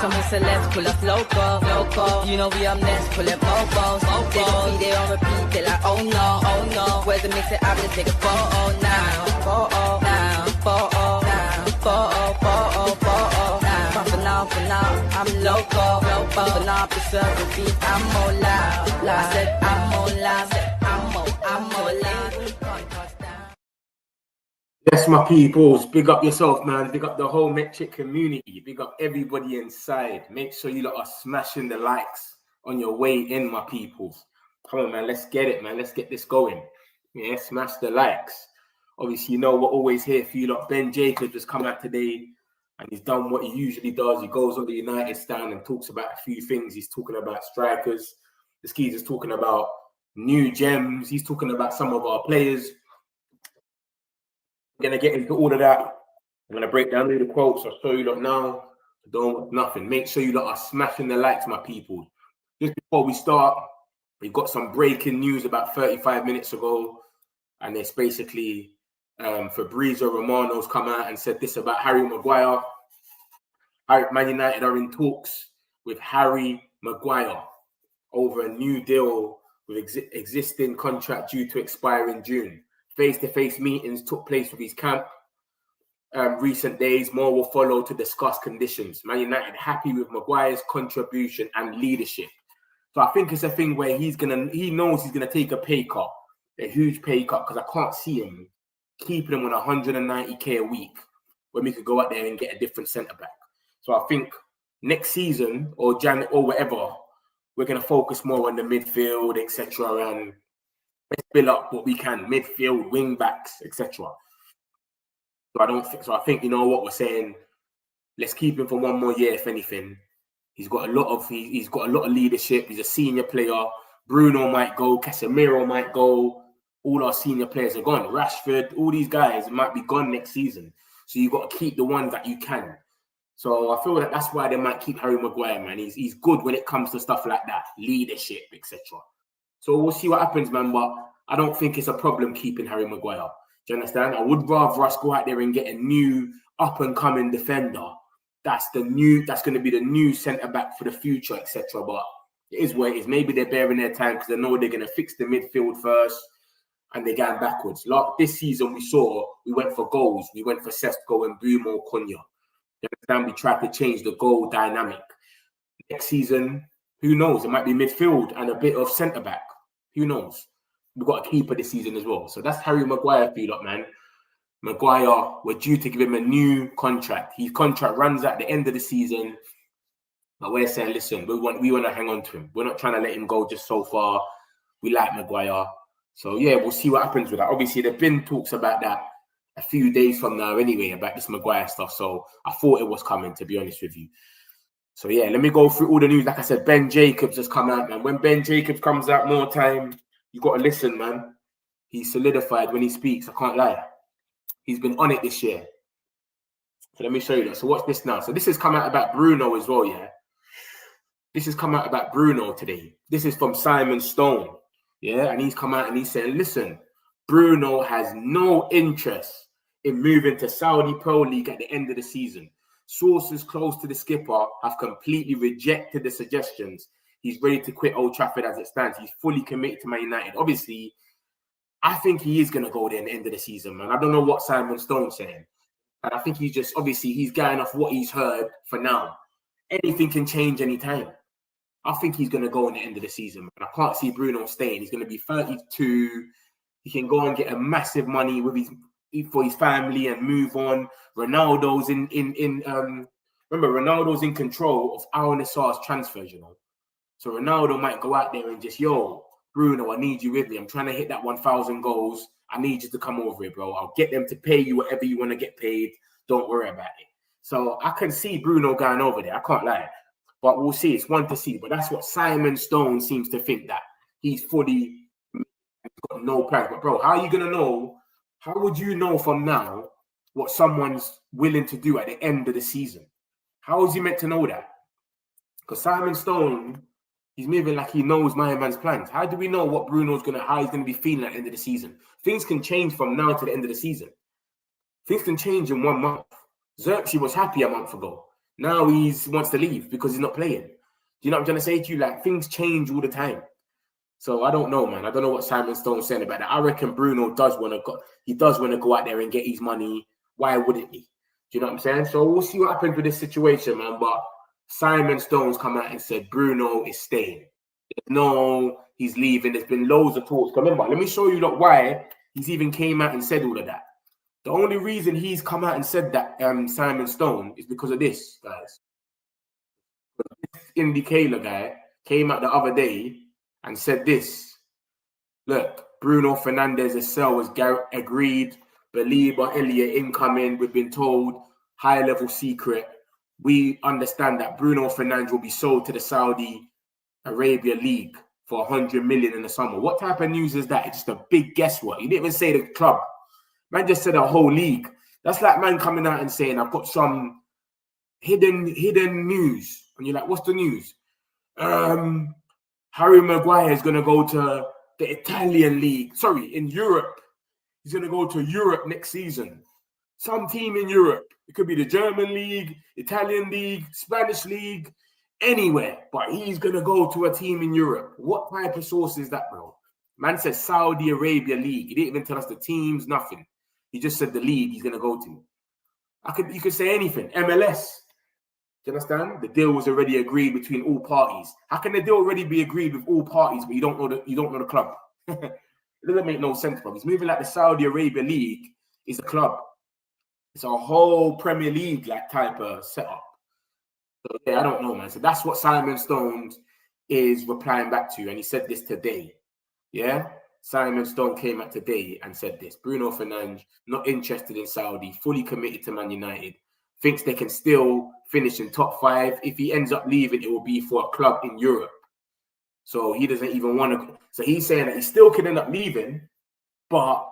Some celebs pull up loco. You know we up next, pull up mofos. They don't be there on repeat, they like, oh no. Where's the mix it out, let's take a photo now. But for now, I'm loco. For now, I preserve the beat, I'm more loud. I said I'm more loud, I'm more loud. Yes, my peoples, big up yourself, man. Big up the whole Metric community. Big up everybody inside. Make sure you lot are smashing the likes on your way in, my peoples. Come on, man. Let's get it, man. Let's get this going. Yeah, smash the likes. Obviously, you know we're always here for you lot. Ben Jacobs has come out today and he's done what he usually does. He goes on the United stand and talks about a few things. He's talking about strikers. The skis is talking about new gems. He's talking about some of our players. We're going to get into all of that. I'm going to break down all the quotes. I'll show you lot now. Don't nothing. Make sure you lot are smashing the likes, my people. Just before we start, we've got some breaking news about 35 minutes ago. And it's basically Fabrizio Romano's come out and said this about Harry Maguire. Man United are in talks with Harry Maguire over a new deal with existing contract due to expire in June. Face-to-face meetings took place with his camp recent days. More will follow to discuss conditions. Man United happy with Maguire's contribution and leadership. So I think it's a thing where he knows he's gonna take a pay cut, a huge pay cut, because I can't see him keeping him on 190k a week when we could go out there and get a different centre back. So I think next season or whatever, we're gonna focus more on the midfield, etc. and let's build up what we can, midfield, wing backs, etc. So I think you know what we're saying. Let's keep him for one more year, if anything. He's got a lot of leadership. He's a senior player. Bruno might go, Casemiro might go. All our senior players are gone. Rashford, all these guys might be gone next season. So you've got to keep the ones that you can. So I feel that that's why they might keep Harry Maguire, man. He's good when it comes to stuff like that, leadership, etc. So we'll see what happens, man. But I don't think it's a problem keeping Harry Maguire. Do you understand? I would rather us go out there and get a new up-and-coming defender. That's going to be the new centre-back for the future, etc. But it is what it is. Maybe they're bearing their time because they know they're going to fix the midfield first and they're going backwards. Like this season, we went for goals. We went for Sesko and Bruno Cunha. You understand? We tried to change the goal dynamic. Next season, who knows? It might be midfield and a bit of centre-back. Who knows? We've got a keeper this season as well. So that's Harry Maguire for you lot, man. Maguire, we're due to give him a new contract. His contract runs at the end of the season. But we're saying, listen, we want to hang on to him. We're not trying to let him go just so far. We like Maguire. So, yeah, we'll see what happens with that. Obviously, there have been talks about that a few days from now anyway, about this Maguire stuff. So I thought it was coming, to be honest with you. So, yeah, let me go through all the news. Like I said, Ben Jacobs has come out, man. When Ben Jacobs comes out more time, you got to listen, man. He's solidified when he speaks. I can't lie. He's been on it this year. So let me show you that. So watch this now. So this has come out about Bruno as well, yeah? This has come out about Bruno today. This is from Simon Stone, yeah? And he's come out and he's saying, listen, Bruno has no interest in moving to Saudi Pro League at the end of the season. Sources close to the skipper have completely rejected the suggestions. He's ready to quit Old Trafford as it stands. He's fully committed to Man United. Obviously, I think he is going to go there at the end of the season, man. I don't know what Simon Stone's saying. And I think he's going off what he's heard for now. Anything can change anytime. I think he's going to go in the end of the season, man. I can't see Bruno staying. He's going to be 32. He can go and get a massive money for his family and move on. Ronaldo's remember, Ronaldo's in control of Al Nassr's transfers, you know. So Ronaldo might go out there and just, yo, Bruno, I need you with me. I'm trying to hit that 1,000 goals. I need you to come over here, bro. I'll get them to pay you whatever you want to get paid. Don't worry about it. So I can see Bruno going over there. I can't lie. But we'll see. It's one to see. But that's what Simon Stone seems to think, that he's fully got no plans. But, bro, how are you going to know? How would you know from now what someone's willing to do at the end of the season? How is he meant to know that? Because Simon Stone, he's moving like he knows my man's plans. How do we know what how he's going to be feeling at the end of the season? Things can change from now to the end of the season. Things can change in 1 month. Xerxes was happy a month ago. Now he wants to leave because he's not playing. Do you know what I'm trying to say to you? Like, things change all the time. So I don't know, man. I don't know what Simon Stone's saying about that. I reckon Bruno does want to go. He does want to go out there and get his money. Why wouldn't he? Do you know what I'm saying? So we'll see what happens with this situation, man. But Simon Stone's come out and said Bruno is staying. No, he's leaving. There's been loads of talks. Remember, let me show you why he's even came out and said all of that. The only reason he's come out and said that, Simon Stone, is because of this, guys. This indicator guy came out the other day and said this. Look, Bruno Fernandes' sale was agreed. Belieber Elliott incoming. We've been told high-level secret. We understand that Bruno Fernandes will be sold to the Saudi Arabia League for 100 million in the summer. What type of news is that? It's just a big guesswork. He didn't even say the club. Man just said a whole league. That's like man coming out and saying, I've got some hidden news. And you're like, what's the news? Harry Maguire is going to go to the Italian league. Sorry, in Europe. He's going to go to Europe next season. Some team in Europe. It could be the German league, Italian league, Spanish league, anywhere. But he's going to go to a team in Europe. What type of source is that, bro? Man said Saudi Arabia League. He didn't even tell us the teams, nothing. He just said the league he's going to go to. You could say anything. MLS. Do you understand? The deal was already agreed between all parties. How can the deal already be agreed with all parties, but you don't know the club? It doesn't make no sense, bro. It's moving like the Saudi Arabia League is a club. It's a whole Premier League like type of setup. So yeah, I don't know, man. So that's what Simon Stone is replying back to, and he said this today. Yeah, Simon Stone came out today and said this. Bruno Fernandes, not interested in Saudi, fully committed to Man United, thinks they can still finish in top 5. If he ends up leaving, it will be for a club in Europe. So he doesn't even want to. So he's saying that he still could end up leaving, but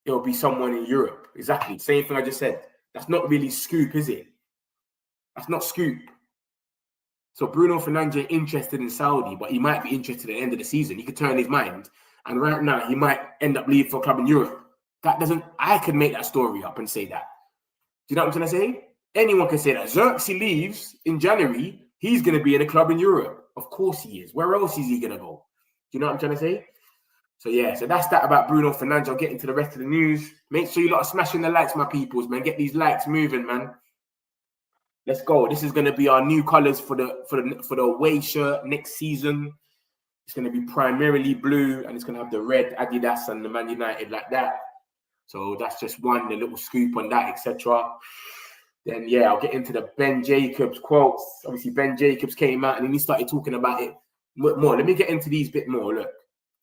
it will be someone in Europe. Exactly. Same thing I just said. That's not really scoop, is it? That's not scoop. So Bruno Fernandes interested in Saudi, but he might be interested at the end of the season. He could turn his mind. And right now, he might end up leaving for a club in Europe. I could make that story up and say that. Do you know what I'm trying to say? Anyone can say that. Xerxes leaves in January. He's going to be in a club in Europe. Of course he is. Where else is he going to go? Do you know what I'm trying to say? So yeah, so that's that about Bruno Fernandes. I'll get into the rest of the news. Make sure you lot are smashing the likes, my peoples, man. Get these likes moving, man. Let's go. This is going to be our new colors for the away shirt next season. It's going to be primarily blue, and it's going to have the red Adidas and the Man United like that. So that's just the little scoop on that, etc. Then yeah, I'll get into the Ben Jacobs quotes. Obviously, Ben Jacobs came out and then he started talking about it more. Let me get into these bit more. Look,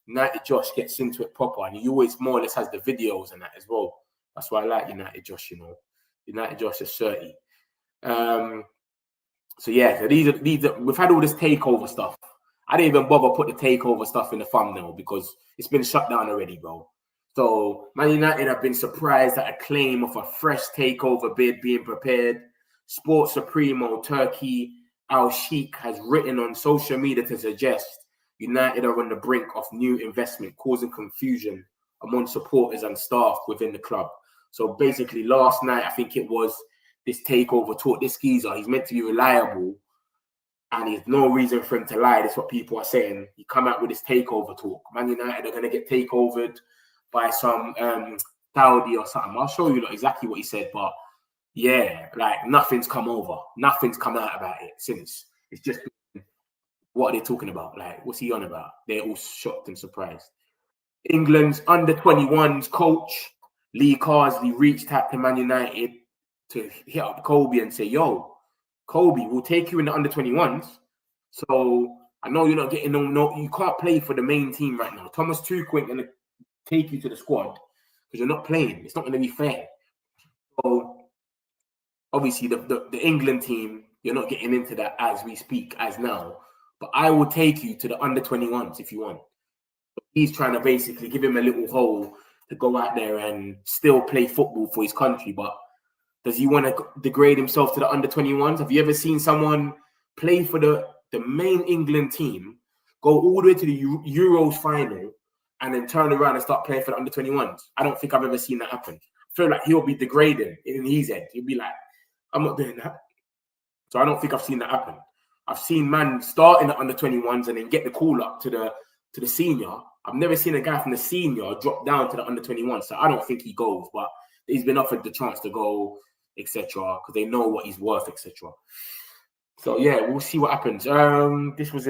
United Josh gets into it proper, and he always more or less has the videos and that as well. That's why I like United Josh. You know, United Josh is 30. So yeah, so these are we've had all this takeover stuff. I didn't even bother put the takeover stuff in the thumbnail because it's been shut down already, bro. So Man United have been surprised at a claim of a fresh takeover bid being prepared. Sports Supremo Turkey Al Sheikh has written on social media to suggest United are on the brink of new investment, causing confusion among supporters and staff within the club. So basically, last night I think it was. This takeover talk, this geezer, he's meant to be reliable and there's no reason for him to lie. That's what people are saying. He come out with this takeover talk. Man United are going to get takeovered by some Saudi or something. I'll show you exactly what he said, but yeah, like nothing's come over. Nothing's come out about it since. It's just, what are they talking about? Like, what's he on about? They're all shocked and surprised. England's under-21s coach, Lee Carsley, reached out to Man United to hit up Kobe and say, yo, Kobe, we'll take you in the under-21s. So I know you're not getting no, you can't play for the main team right now. Thomas Tuchel ain't going to take you to the squad because you're not playing. It's not going to be fair. So obviously the England team, you're not getting into that as we speak, as now. But I will take you to the under-21s if you want. But he's trying to basically give him a little hole to go out there and still play football for his country. But does he want to degrade himself to the under-21s? Have you ever seen someone play for the main England team, go all the way to the Euros final, and then turn around and start playing for the under-21s? I don't think I've ever seen that happen. I feel like he'll be degrading in his head. He'll be like, I'm not doing that. So I don't think I've seen that happen. I've seen man start in the under-21s and then get the call up to the senior. I've never seen a guy from the senior drop down to the under-21. So I don't think he goes, but he's been offered the chance to go, etc., because they know what he's worth, etc. So yeah, we'll see what happens. This was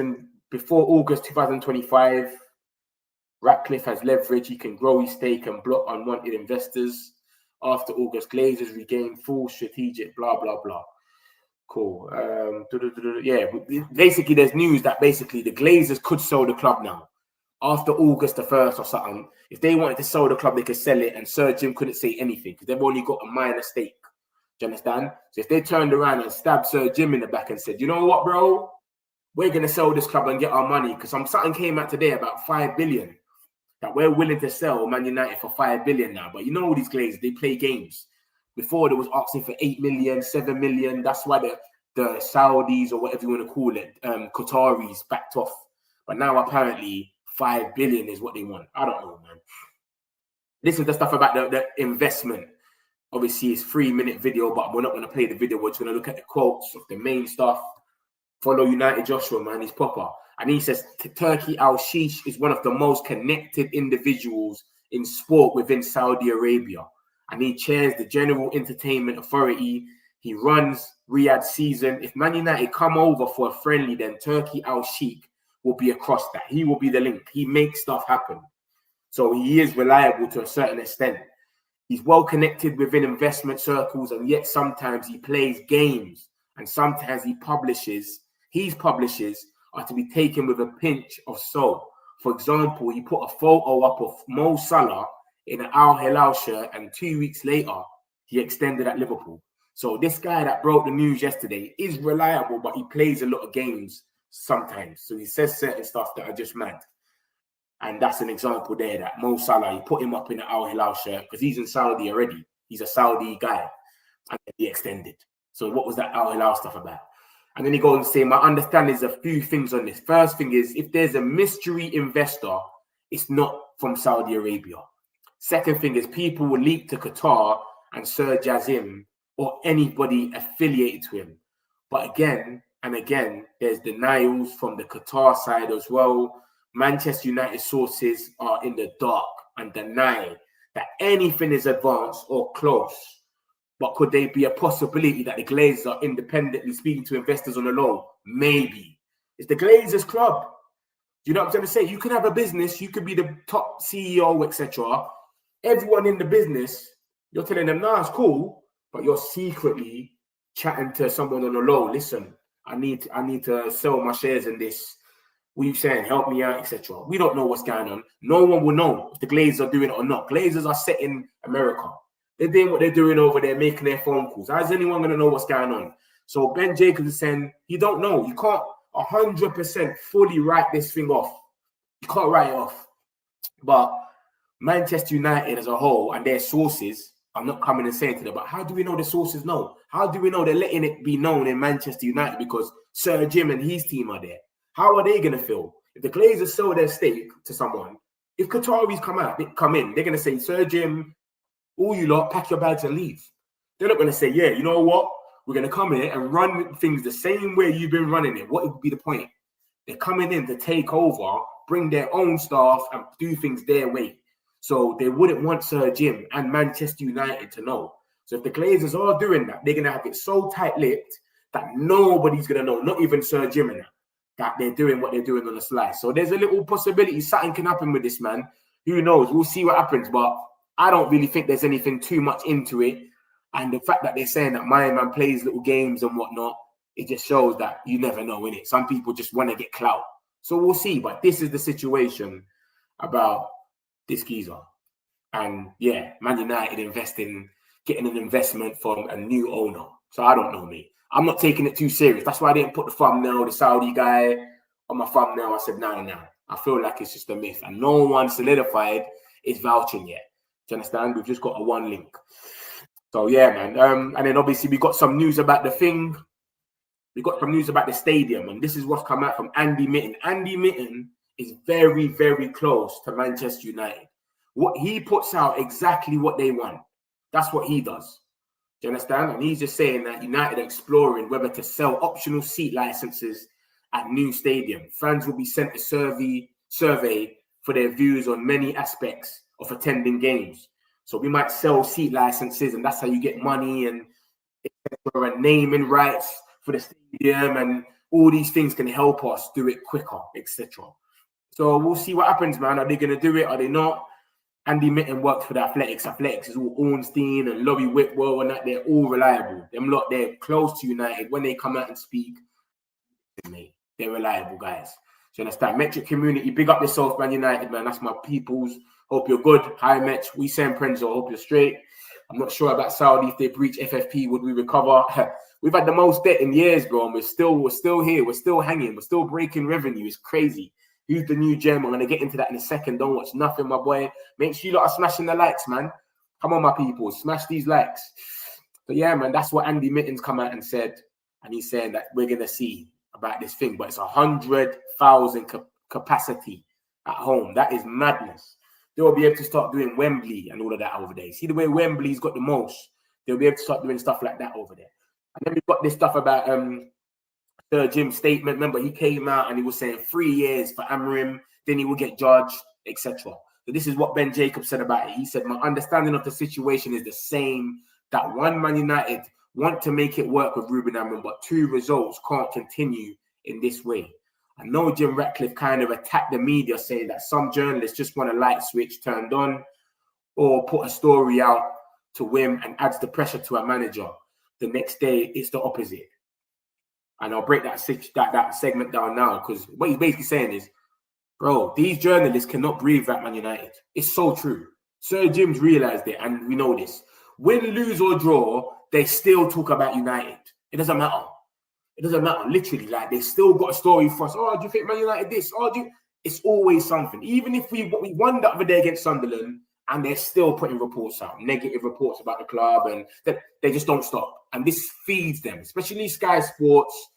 before August 2025. Ratcliffe has leverage. He can grow his stake and block unwanted investors. After August, Glazers regain full strategic blah blah blah. Cool. Yeah, basically there's news that basically the Glazers could sell the club now. After August the 1st or something, if they wanted to sell the club, they could sell it, and Sir Jim couldn't say anything because they've only got a minor stake. Do you understand? So if they turned around and stabbed Sir Jim in the back and said, you know what, bro? We're going to sell this club and get our money, because something came out today about 5 billion that we're willing to sell Man United for 5 billion now. But you know all these Glazers, they play games. Before, there was asking for 8 million, 7 million. That's why the Saudis, or whatever you want to call it, Qataris, backed off. But now apparently 5 billion is what they want. I don't know, man. This is the stuff about the investment. Obviously, it's 3-minute video, but we're not going to play the video. We're just going to look at the quotes of the main stuff. Follow United Joshua, man. He's proper. And he says, Turki Al-Sheikh is one of the most connected individuals in sport within Saudi Arabia. And he chairs the General Entertainment Authority. He runs Riyadh season. If Man United come over for a friendly, then Turki Al-Sheikh will be across that. He will be the link. He makes stuff happen. So he is reliable to a certain extent. He's well connected within investment circles, and yet sometimes he plays games, and sometimes he publishes. His publishes are to be taken with a pinch of salt. For example, he put a photo up of Mo Salah in an Al Hilal shirt, and 2 weeks later, he extended at Liverpool. So this guy that broke the news yesterday is reliable, but he plays a lot of games sometimes. So he says certain stuff that are just mad. And that's an example there that Mo Salah, he put him up in an Al Hilal shirt because he's in Saudi already. He's a Saudi guy. And then he extended. So what was that Al Hilal stuff about? And then he goes and say, my understanding is a few things on this. First thing is, if there's a mystery investor, it's not from Saudi Arabia. Second thing is, people will leak to Qatar and Sir Jazim or anybody affiliated to him. But again and again, there's denials from the Qatar side as well. Manchester United sources are in the dark and deny that anything is advanced or close. But could there be a possibility that the Glazers are independently speaking to investors on the low? Maybe. It's the Glazers club. Do you know what I'm trying to say? You could have a business, you could be the top CEO, etc. Everyone in the business, you're telling them, nah, it's cool, but you're secretly chatting to someone on the low. Listen, I need to sell my shares in this. What are you saying? Help me out, etc. We don't know what's going on. No one will know if the Glazers are doing it or not. Glazers are set in America. They're doing what they're doing over there, making their phone calls. How's anyone going to know what's going on? So Ben Jacobs is saying, you don't know. You can't 100% fully write this thing off. You can't write it off. But Manchester United as a whole and their sources are not coming and saying to them, but how do we know the sources know? How do we know they're letting it be known in Manchester United because Sir Jim and his team are there? How are they going to feel? If the Glazers sell their stake to someone, if Qataris come in, they're going to say, Sir Jim, all you lot, pack your bags and leave. They're not going to say, yeah, you know what? We're going to come here and run things the same way you've been running it. What would be the point? They're coming in to take over, bring their own staff and do things their way. So they wouldn't want Sir Jim and Manchester United to know. So if the Glazers are doing that, they're going to have it so tight-lipped that nobody's going to know, not even Sir Jim and that they're doing what they're doing on the slice. So there's a little possibility something can happen with this, man. Who knows? We'll see what happens. But I don't really think there's anything too much into it. And the fact that they're saying that my man plays little games and whatnot, it just shows that you never know, innit? Some people just want to get clout. So we'll see. But this is the situation about this geezer. And yeah, Man United getting an investment from a new owner. So I don't know, me. I'm not taking it too serious. That's why I didn't put the thumbnail, the Saudi guy, on my thumbnail. I said, no. I feel like it's just a myth. And no one solidified is vouching yet. Do you understand? We've just got a one link. So yeah, man. And then obviously we got some news about the thing. We got some news about the stadium. And this is what's come out from Andy Mitten. Andy Mitten is very, very close to Manchester United. What he puts out exactly what they want. That's what he does. Do you understand? And he's just saying that United are exploring whether to sell optional seat licenses at new stadium. Fans will be sent a survey for their views on many aspects of attending games. So we might sell seat licenses, and that's how you get money and naming rights for the stadium, and all these things can help us do it quicker, etc. So we'll see what happens, man. Are they going to do it? Are they not? Andy Mitten works for the Athletics. Athletics is all Ornstein and Laurie Whitwell and that. They're all reliable. Them lot, they're close to United. When they come out and speak, they're reliable guys. Do you understand? Metric community, big up yourself, Man United, man. That's my peoples. Hope you're good. Hi, Metch. We send Prenzo. Hope you're straight. I'm not sure about Saudi. If they breach FFP, would we recover? We've had the most debt in years, bro. And we're still here. We're still hanging. We're still breaking revenue. It's crazy. Who's the new gem? I'm going to get into that in a second. Don't watch nothing, my boy. Make sure you lot are smashing the likes, man. Come on, my people. Smash these likes. But yeah, man, that's what Andy Mitten's come out and said. And he's saying that we're going to see about this thing. But it's 100,000 capacity at home. That is madness. They'll be able to start doing Wembley and all of that over there. See the way Wembley's got the most? They'll be able to start doing stuff like that over there. And then we've got this stuff about Sir Jim's statement. Remember, he came out and he was saying 3 years for Amorim, then he will get judged, etc. So this is what Ben Jacobs said about it. He said, my understanding of the situation is the same, that one, Man United want to make it work with Ruben Amorim, but 2 results can't continue in this way. I know Jim Ratcliffe kind of attacked the media, saying that some journalists just want a light switch turned on or put a story out to win and adds the pressure to a manager. The next day, it's the opposite. And I'll break that segment down now, because what he's basically saying is, bro, these journalists cannot breathe at Man United. It's so true. Sir Jim's realised it, and we know this. Win, lose, or draw, they still talk about United. It doesn't matter. It doesn't matter, literally. Like, they still got a story for us. Oh, do you think Man United this? Oh, it's always something. Even if we won the other day against Sunderland, and they're still putting reports out, negative reports about the club, and they just don't stop. And this feeds them, especially Sky Sports,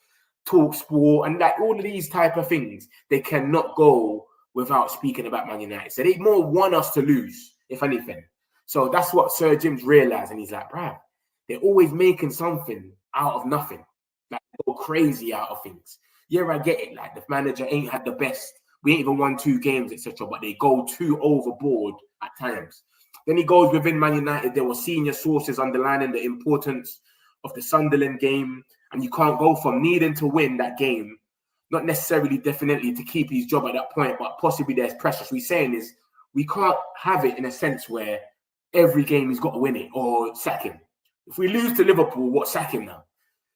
Talk Sport, and like all of these type of things. They cannot go without speaking about Man United. So they more want us to lose, if anything. So that's what Sir Jim's realised. And he's like, bruh, they're always making something out of nothing. Like, go crazy out of things. Yeah, I get it. Like, the manager ain't had the best. We ain't even won 2 games, etc. But they go too overboard at times. Then he goes within Man United. There were senior sources underlining the importance of the Sunderland game. And you can't go from needing to win that game, not necessarily definitely to keep his job at that point, but possibly there's pressure. So he's saying is we can't have it in a sense where every game he's got to win it or sack him. If we lose to Liverpool, what, sack him now?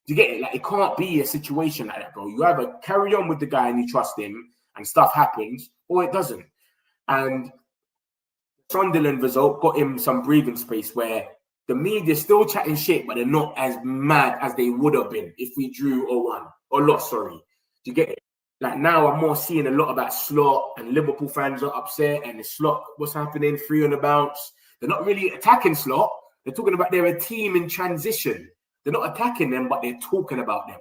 Do you get it? Like, it can't be a situation like that, bro. You either carry on with the guy and you trust him and stuff happens, or it doesn't. And Sunderland result got him some breathing space where the media's still chatting shit, but they're not as mad as they would have been if we drew or won. Or lost, sorry. Do you get it? Like, now I'm more seeing a lot about Slot, and Liverpool fans are upset, and the Slot, what's happening, 3 on the bounce. They're not really attacking Slot. They're talking about they're a team in transition. They're not attacking them, but they're talking about them.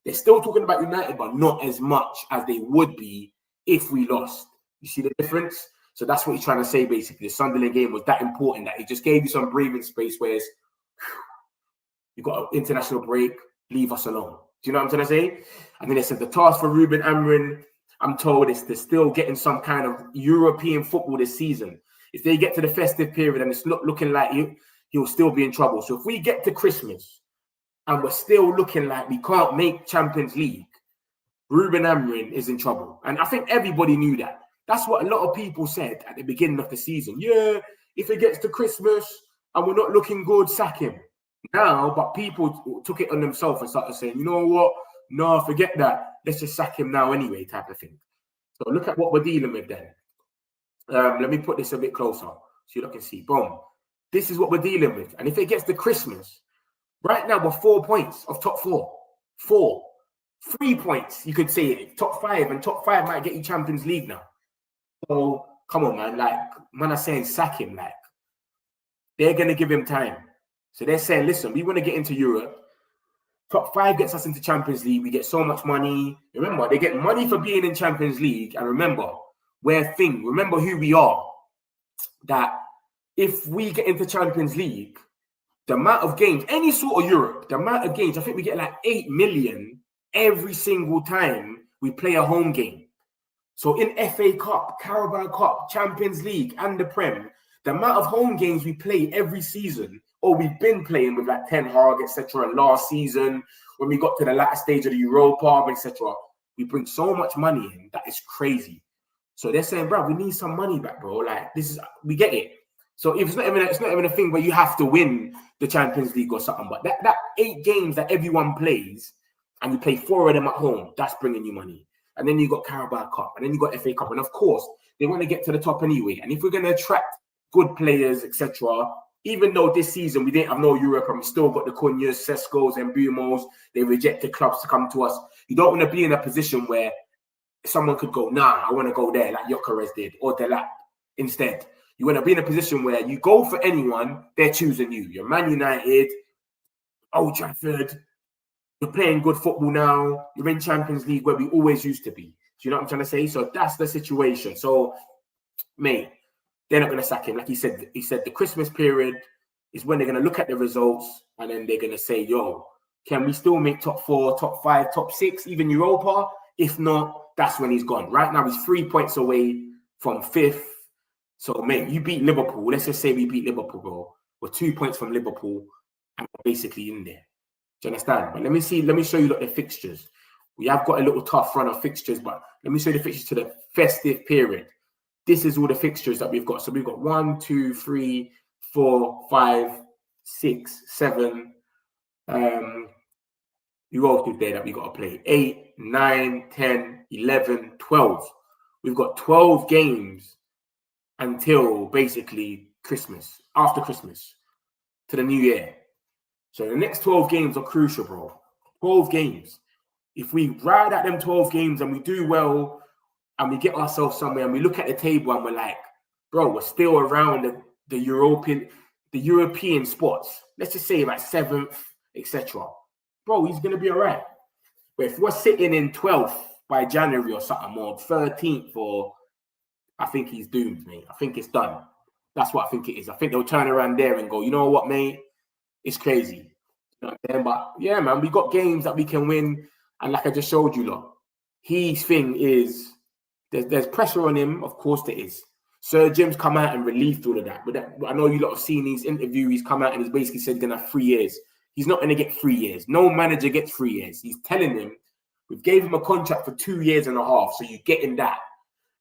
They're still talking about United, but not as much as they would be if we lost. You see the difference? So that's what he's trying to say, basically. The Sunderland game was that important that it just gave you some breathing space, whereas you've got an international break, leave us alone. Do you know what I'm trying to say? And then they said the task for Ruben Amorim, I'm told, is to still getting some kind of European football this season. If they get to the festive period and it's looking like he'll still be in trouble. So if we get to Christmas and we're still looking like we can't make Champions League, Ruben Amorim is in trouble. And I think everybody knew that. That's what a lot of people said at the beginning of the season. Yeah, if it gets to Christmas and we're not looking good, sack him. Now, but people took it on themselves and started saying, you know what? No, forget that. Let's just sack him now anyway, type of thing. So look at what we're dealing with then. Let me put this a bit closer so you can see. Boom. This is what we're dealing with. And if it gets to Christmas, right now we're 4 points of top 4. 4. 3 points, you could say it. Top 5, and top 5 might get you Champions League now. So, come on, man. Like, man, I'm saying sack him. Like, they're going to give him time. So they're saying, listen, we want to get into Europe. Top 5 gets us into Champions League. We get so much money. Remember, they get money for being in Champions League. And remember, remember who we are. That if we get into Champions League, the amount of games, any sort of Europe, the amount of games, I think we get like 8 million every single time we play a home game. So in FA Cup, Carabao Cup, Champions League, and the Prem, the amount of home games we play every season, or we've been playing with like Ten Hag, etc. last season, when we got to the latter stage of the Europa, etc., we bring so much money in that is crazy. So they're saying, bro, we need some money back, bro. Like, this is, we get it. So if it's not even a thing where you have to win the Champions League or something, but that 8 games that everyone plays and you play 4 of them at home, that's bringing you money. And then you got Carabao Cup, and then you got FA Cup, and of course they want to get to the top anyway. And if we're going to attract good players, etc., even though this season we didn't have no Europe and we still got the Cunhas, Seskos, and Brunos, they rejected clubs to come to us. You don't want to be in a position where someone could go, nah, I want to go there like Gyökeres did, or Delap instead. You want to be in a position where you go for anyone, they're choosing you. You're Man United, Old Trafford, you're playing good football now, you're in Champions League where we always used to be. Do you know what I'm trying to say? So that's the situation. So, mate, they're not going to sack him. Like he said the Christmas period is when they're going to look at the results and then they're going to say, yo, can we still make top 4, top 5, top 6, even Europa? If not, that's when he's gone. Right now, he's 3 points away from 5th. So, mate, you beat Liverpool. Let's just say we beat Liverpool, bro. We're 2 points from Liverpool and we're basically in there. Do you understand? But let me show you the fixtures. We have got a little tough run of fixtures, but let me show you the fixtures to the festive period. This is all the fixtures that we've got. So we've got 1, 2, 3, 4, 5, 6, 7. You all there that we got to play 8, 9, 10, 11, 12. We've got 12 games until basically Christmas, after Christmas to the new year. So the next 12 games are crucial, bro. 12 games. If we ride at them 12 games and we do well and we get ourselves somewhere and we look at the table and we're like, bro, we're still around the European spots. Let's just say like 7th, etc. Bro, he's going to be all right. But if we're sitting in 12th by January or something, or 13th, or I think he's doomed, mate. I think it's done. That's what I think it is. I think they'll turn around there and go, you know what, mate? It's crazy. You know what I'm saying? But yeah, man, we got games that we can win. And like I just showed you, lot, his thing is there's pressure on him. Of course there is. Sir Jim's come out and relieved all of that. But I know you lot have seen his interview. He's come out and he's basically said he's going to have 3 years. He's not going to get 3 years. No manager gets 3 years. He's telling him, we gave him a contract for 2 years and a half. So you're getting that.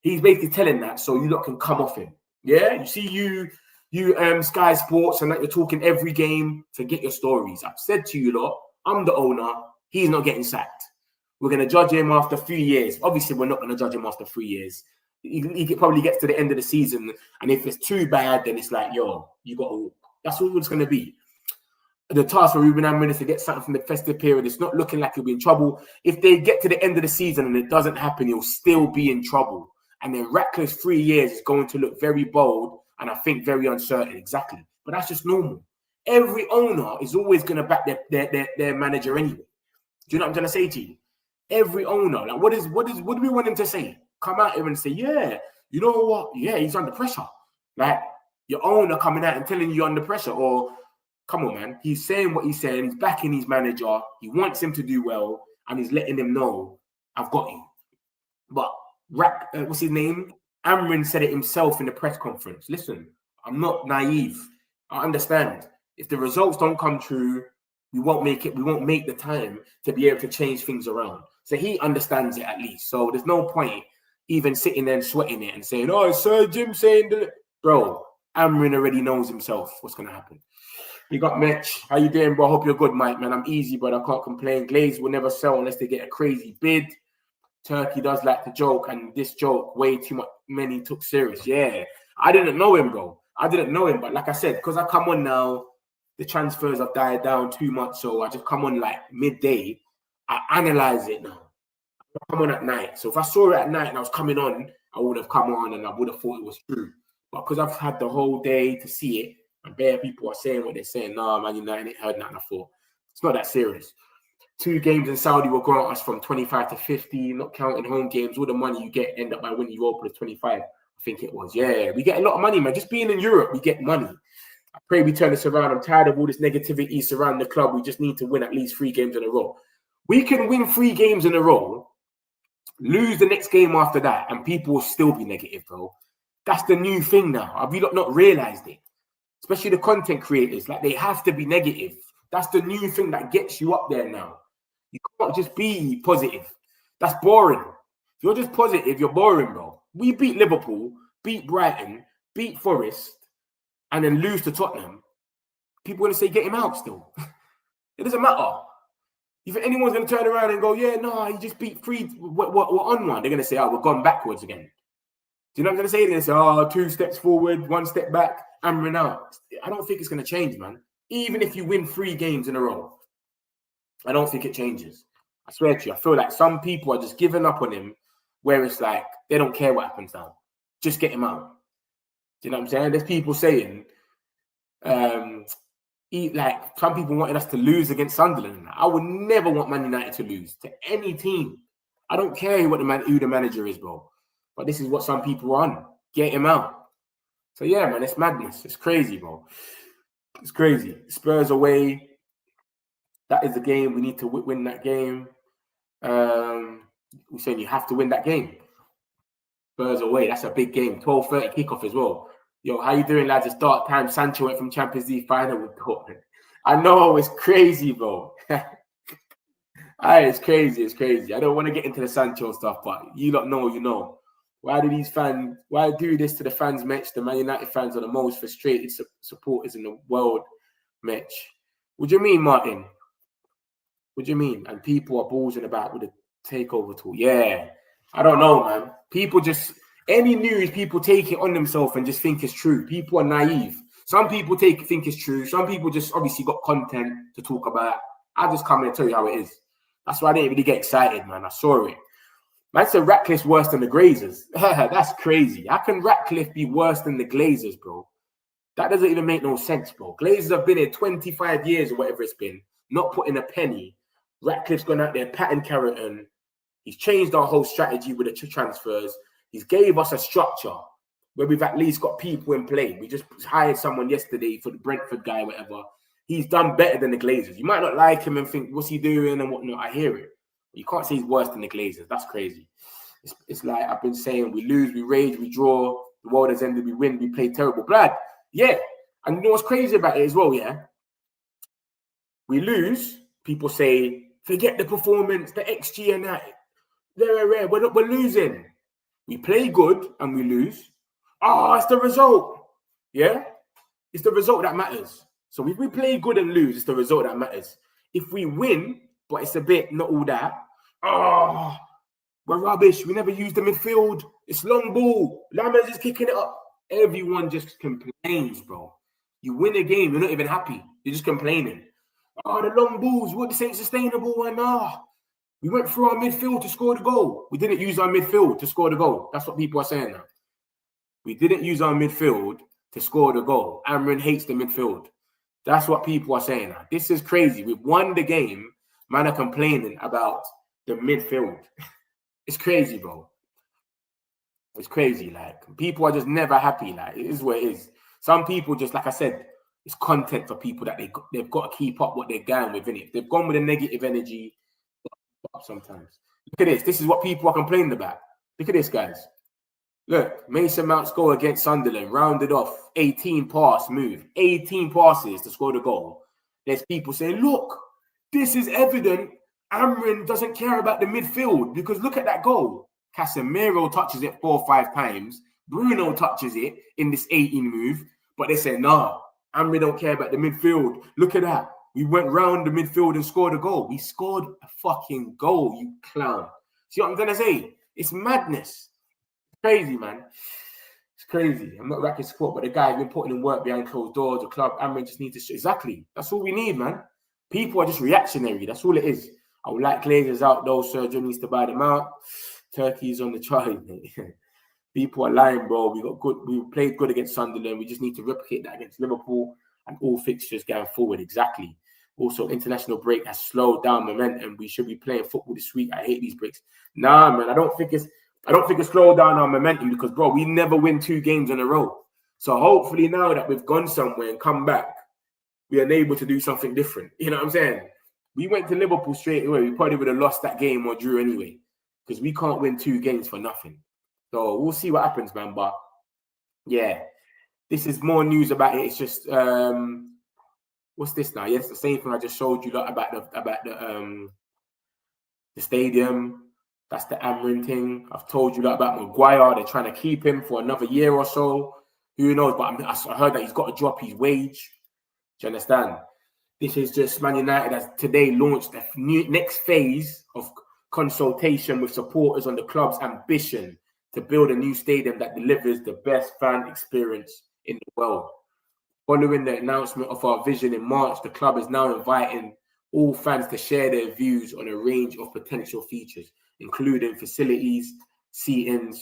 He's basically telling that so you lot can come off him. Yeah? You see you Sky Sports and that you're talking every game, forget your stories. I've said to you lot, I'm the owner. He's not getting sacked. We're going to judge him after 3 years. Obviously, we're not going to judge him after 3 years. He probably gets to the end of the season, and if it's too bad, then it's like, yo, you got to. That's what it's going to be. The task for Ruben Amorim is to get something from the festive period. It's not looking like he'll be in trouble. If they get to the end of the season and it doesn't happen, he'll still be in trouble. And then Ratcliffe's 3 years is going to look very bold and I think very uncertain. Exactly. But that's just normal. Every owner is always going to back their manager anyway. Do you know what I'm trying to say to you? Every owner, like what do we want him to say? Come out here and say, yeah, you know what? Yeah, he's under pressure. Like your owner coming out and telling you you're under pressure, or come on, man. He's saying what he's saying. He's backing his manager. He wants him to do well, and he's letting him know, I've got you. But what's his name? Amorim said it himself in the press conference. Listen, I'm not naive. I understand. If the results don't come true, we won't make it. We won't make the time to be able to change things around. So he understands it at least. So there's no point even sitting there and sweating it and saying, oh, Sir Jim saying that. Bro, Amorim already knows himself what's going to happen. You got Mitch. How you doing, bro? Hope you're good, Mike, man. I'm easy, but I can't complain. Glaze will never sell unless they get a crazy bid. Turkey does like to joke, and this joke way too much many took serious. Yeah, I didn't know him, bro. I didn't know him, but like I said, because I come on now, the transfers have died down too much, so I just come on like midday. I analyze it now. I come on at night. So if I saw it at night and I was coming on, I would have come on and I would have thought it was true. But because I've had the whole day to see it, and bare people are saying what they're saying, nah, Man United ain't heard nothing. I thought it's not that serious. 2 games in Saudi will grant us from 25 to 50, not counting home games. All the money you get end up by winning Europa is 25. I think it was. Yeah, we get a lot of money, man. Just being in Europe, we get money. I pray we turn this around. I'm tired of all this negativity surrounding the club. We just need to win at least 3 games in a row. We can win 3 games in a row, lose the next game after that, and people will still be negative, bro. That's the new thing now. Have you not realized it? Especially the content creators. Like, they have to be negative. That's the new thing that gets you up there now. You can't just be positive. That's boring. If you're just positive, you're boring, bro. We beat Liverpool, beat Brighton, beat Forest, and then lose to Tottenham. People are going to say, get him out still. It doesn't matter. If anyone's going to turn around and go, yeah, no, he just beat 3, we're on one, they're going to say, oh, we're gone backwards again. Do you know what I'm going to say? They're going to say, oh, 2 steps forward, 1 step back, and run out. I don't think it's going to change, man. Even if you win 3 games in a row, I don't think it changes. I swear to you, I feel like some people are just giving up on him, where it's like, they don't care what happens now. Just get him out. Do you know what I'm saying? There's people saying, like, some people wanted us to lose against Sunderland. I would never want Man United to lose to any team. I don't care who the manager is, bro. But this is what some people are on. Get him out. So, yeah, man, it's madness. It's crazy, bro. It's crazy. Spurs away. That is the game. We need to win that game. We're saying you have to win that game. Spurs away. That's a big game. 12:30 kickoff as well. Yo, how you doing, lads? It's dark time. Sancho went from Champions League final with Dortmund. I know, it's crazy, bro. It's crazy. It's crazy. I don't want to get into the Sancho stuff, but you lot know, you know. Why do this to the fans, Mitch? The Man United fans are the most frustrated supporters in the world, Mitch. What do you mean, Martin? What do you mean? And people are ballsing about with the takeover tool. Yeah. I don't know, man. People just... Any news, people take it on themselves and just think it's true. People are naive. Some people think it's true. Some people just obviously got content to talk about. I just come and tell you how it is. That's why I didn't really get excited, man. I saw it. Man said Ratcliffe's worse than the Glazers. That's crazy. How can Ratcliffe be worse than the Glazers, bro? That doesn't even make no sense, bro. Glazers have been here 25 years or whatever it's been, not putting a penny. Ratcliffe's gone out there, patting Carrington. He's changed our whole strategy with the transfers. He's gave us a structure where we've at least got people in play. We just hired someone yesterday for the Brentford guy, whatever. He's done better than the Glazers. You might not like him and think, what's he doing and whatnot. I hear it. But you can't say he's worse than the Glazers. That's crazy. It's like I've been saying, we lose, we rage, we draw. The world has ended, we win, we play terrible. Blood. Yeah. And you know what's crazy about it as well, yeah? We lose. People say, forget the performance, the XG and that. We're losing. We play good and we lose. It's the result. Yeah? It's the result that matters. So if we play good and lose, it's the result that matters. If we win, but it's a bit not all that, we're rubbish. We never use the midfield. It's long ball. Lammers is kicking it up. Everyone just complains, bro. You win a game, you're not even happy. You're just complaining. The long balls, what, this ain't sustainable. And we went through our midfield to score the goal. We didn't use our midfield to score the goal. That's what people are saying now. We didn't use our midfield to score the goal. Amrin hates the midfield. That's what people are saying now. This is crazy. We've won the game. Man are complaining about the midfield. It's crazy, bro. It's crazy. Like, people are just never happy. Like, it is what it is. Some people just, like I said, it's content for people that they've got to keep up what they're going with, innit? They've gone with a negative energy sometimes. Look at this. This is what people are complaining about. Look at this, guys. Look, Mason Mount's goal against Sunderland, rounded off, 18 pass move, 18 passes to score the goal. There's people saying, look, this is evident Amrin doesn't care about the midfield because look at that goal. Casemiro touches it 4 or 5 times. Bruno touches it in this 18 move, but they say, nah, Amrin don't care about the midfield. Look at that. We went round the midfield and scored a goal. We scored a fucking goal, you clown. See what I'm going to say? It's madness. Crazy, man. It's crazy. I'm not racking support, but the guy's been putting in work behind closed doors. The club, Amrin just needs to... Exactly. That's all we need, man. People are just reactionary. That's all it is. I would like Glazers out, though. Sergio needs to buy them out. Turkey's on the charge, mate. People are lying, bro. We played good against Sunderland. We just need to replicate that against Liverpool and all fixtures going forward. Exactly. Also, international break has slowed down momentum. We should be playing football this week. I hate these breaks. Nah, man. I don't think it's slowed down our momentum because, bro, we never win 2 games in a row. So hopefully now that we've gone somewhere and come back, we are able to do something different. You know what I'm saying? We went to Liverpool straight away. We probably would have lost that game or drew anyway, because we can't win 2 games for nothing. So we'll see what happens, man. But yeah, this is more news about it. It's just what's this now? Yes, the same thing I just showed you about the stadium. That's the Amrin thing. I've told you about Maguire. They're trying to keep him for another year or so. Who knows? But I heard that he's got to drop his wage. Do you understand? This is just Man United has today launched the next phase of consultation with supporters on the club's ambition to build a new stadium that delivers the best fan experience in the world. Following the announcement of our vision in March, the club is now inviting all fans to share their views on a range of potential features, including facilities, seatings,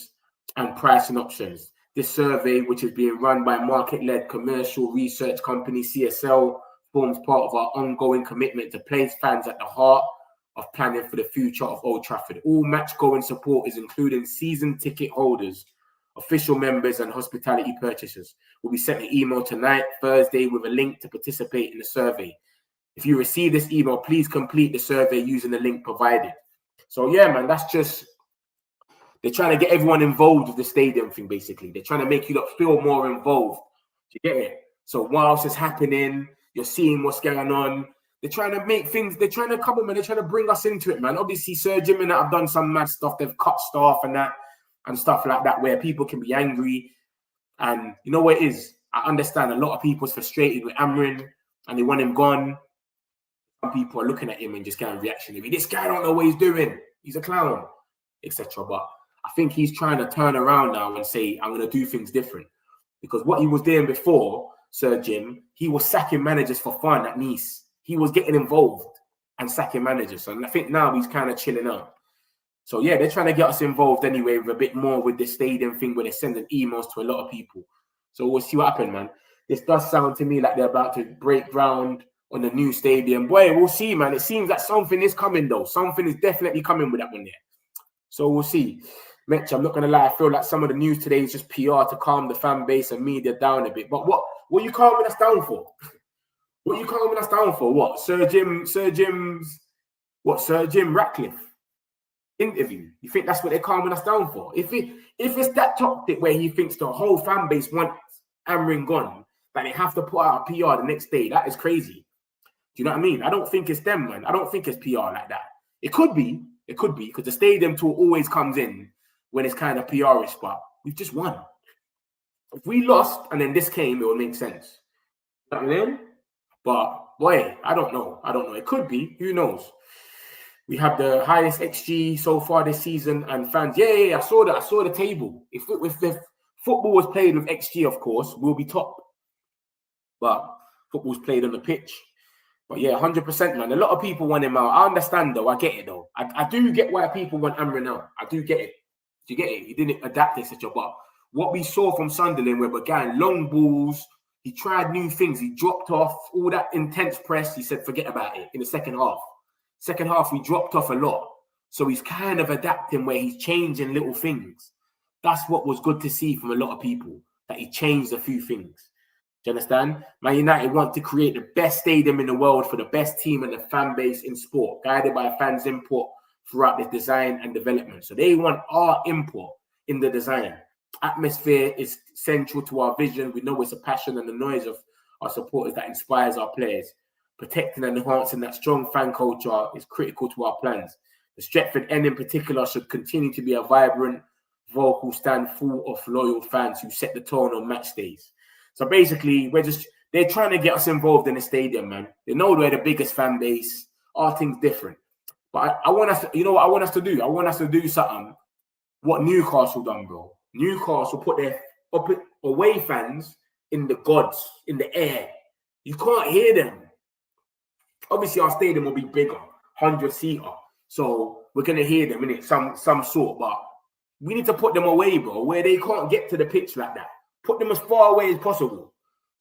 and pricing options. This survey, which is being run by market-led commercial research company CSL, forms part of our ongoing commitment to place fans at the heart of planning for the future of Old Trafford. All match-going supporters, including season ticket holders, official members, and hospitality purchasers, will be sent an email tonight, Thursday, with a link to participate in the survey. If you receive this email, please complete the survey using the link provided. So yeah, man, that's just, they're trying to get everyone involved with the stadium thing, basically. They're trying to make you lot feel more involved. Do you get it? So whilst it's happening, you're seeing what's going on. They're trying to make things, they're trying to come on, man. They're trying to bring us into it, man. Obviously, Sir Jim and that have done some mad stuff. They've cut staff and that and stuff like that, where people can be angry. And you know what it is? I understand a lot of people's frustrated with Amrin and they want him gone. Some people are looking at him and just getting reactionary. This guy don't know what he's doing. He's a clown, etc. But I think he's trying to turn around now and say, I'm going to do things different. Because what he was doing before, Sir Jim, he was sacking managers for fun at Nice. He was getting involved and sacking managers. And I think now he's kind of chilling out. So yeah, they're trying to get us involved anyway with a bit more with the stadium thing where they're sending emails to a lot of people. So we'll see what happens, man. This does sound to me like they're about to break ground on the new stadium. Boy, we'll see, man. It seems like something is coming, though. Something is definitely coming with that one there. So we'll see. Mitch, I'm not going to lie. I feel like some of the news today is just PR to calm the fan base and media down a bit. But what are you calming us down for? What are you calming us down for? What? Sir Jim Ratcliffe interview? You think that's what they're calming us down for? If it's that toxic where he thinks the whole fan base wants Amrin gone, that they have to put out a PR the next day, that is crazy. Do you know what I mean? I don't think it's them, man. I don't think it's PR like that. It could be, because the stadium tour always comes in when it's kind of PR-ish, but we've just won. If we lost and then this came, it would make sense. You know what I mean? But boy, I don't know. It could be. Who knows? We have the highest XG so far this season, and fans. Yeah. I saw that. I saw the table. If football was played with XG, of course, we'll be top. But football's played on the pitch. But yeah, 100%, man. A lot of people want him out. I understand, though. I get it, though. I do get why people want Amrin out. I do get it. Do you get it? He didn't adapt, etc. But what we saw from Sunderland, where we're getting long balls, he tried new things. He dropped off all that intense press. He said, forget about it in the second half. Second half, we dropped off a lot. So he's kind of adapting where he's changing little things. That's what was good to see from a lot of people, that he changed a few things. Do you understand? Man United want to create the best stadium in the world for the best team and the fan base in sport, guided by fans' input throughout the design and development. So they want our input in the design. Atmosphere is central to our vision. We know it's a passion and the noise of our supporters that inspires our players. Protecting and enhancing that strong fan culture is critical to our plans. The Stretford End in particular should continue to be a vibrant, vocal stand full of loyal fans who set the tone on match days. So basically, they're trying to get us involved in the stadium, man. They know we're the biggest fan base. Our thing's different. But I want us to, you know what I want us to do? I want us to do something what Newcastle done, bro. Newcastle put their away fans in the gods, in the air. You can't hear them. Obviously, our stadium will be bigger, 100-seater. So we're going to hear them in it, some sort. But we need to put them away, bro, where they can't get to the pitch like that. Put them as far away as possible.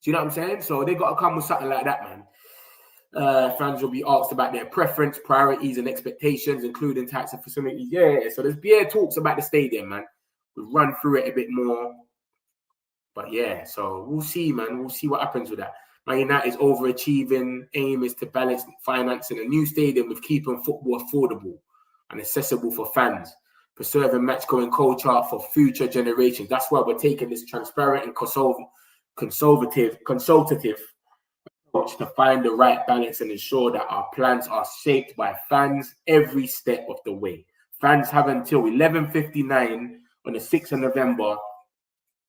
Do you know what I'm saying? So they got to come with something like that, man. Fans will be asked about their preference, priorities, and expectations, including types of facilities. Yeah, so there's talks about the stadium, man. We'll run through it a bit more. But yeah, so we'll see, man. We'll see what happens with that. Man United's overachieving aim is to balance financing a new stadium with keeping football affordable and accessible for fans, preserving match-going culture for future generations. That's why we're taking this transparent and consultative approach to find the right balance and ensure that our plans are shaped by fans every step of the way. Fans have until 11:59 on the 6th of November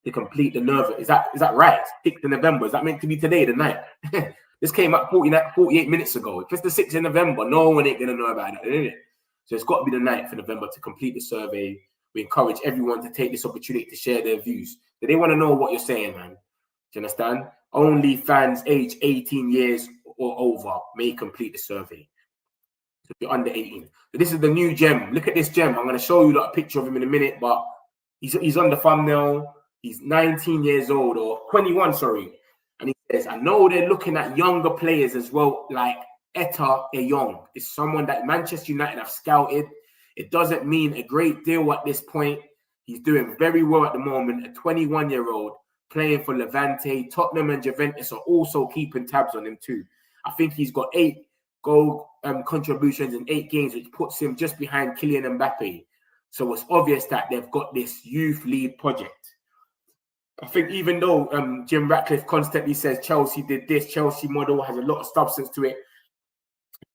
to complete the nerve. Is that right? 6th of November. Is that meant to be today, the night? This came up 48 minutes ago. If it's the 6th of November, no one ain't going to know about it, isn't it? So it's got to be the 9th of November to complete the survey. We encourage everyone to take this opportunity to share their views. They want to know what you're saying, man. Do you understand? Only fans aged 18 years or over may complete the survey. So if you're under 18. So this is the new gem. Look at this gem. I'm going to show you a picture of him in a minute, but he's on the thumbnail. He's 19 years old, or 21, sorry. And he says, I know they're looking at younger players as well, like Etta Eyong. It's someone that Manchester United have scouted. It doesn't mean a great deal at this point. He's doing very well at the moment. A 21-year-old playing for Levante. Tottenham and Juventus are also keeping tabs on him too. I think he's got 8 goal contributions in 8 games, which puts him just behind Kylian Mbappe. So it's obvious that they've got this youth league project. I think even though Jim Ratcliffe constantly says Chelsea did this, Chelsea model has a lot of substance to it,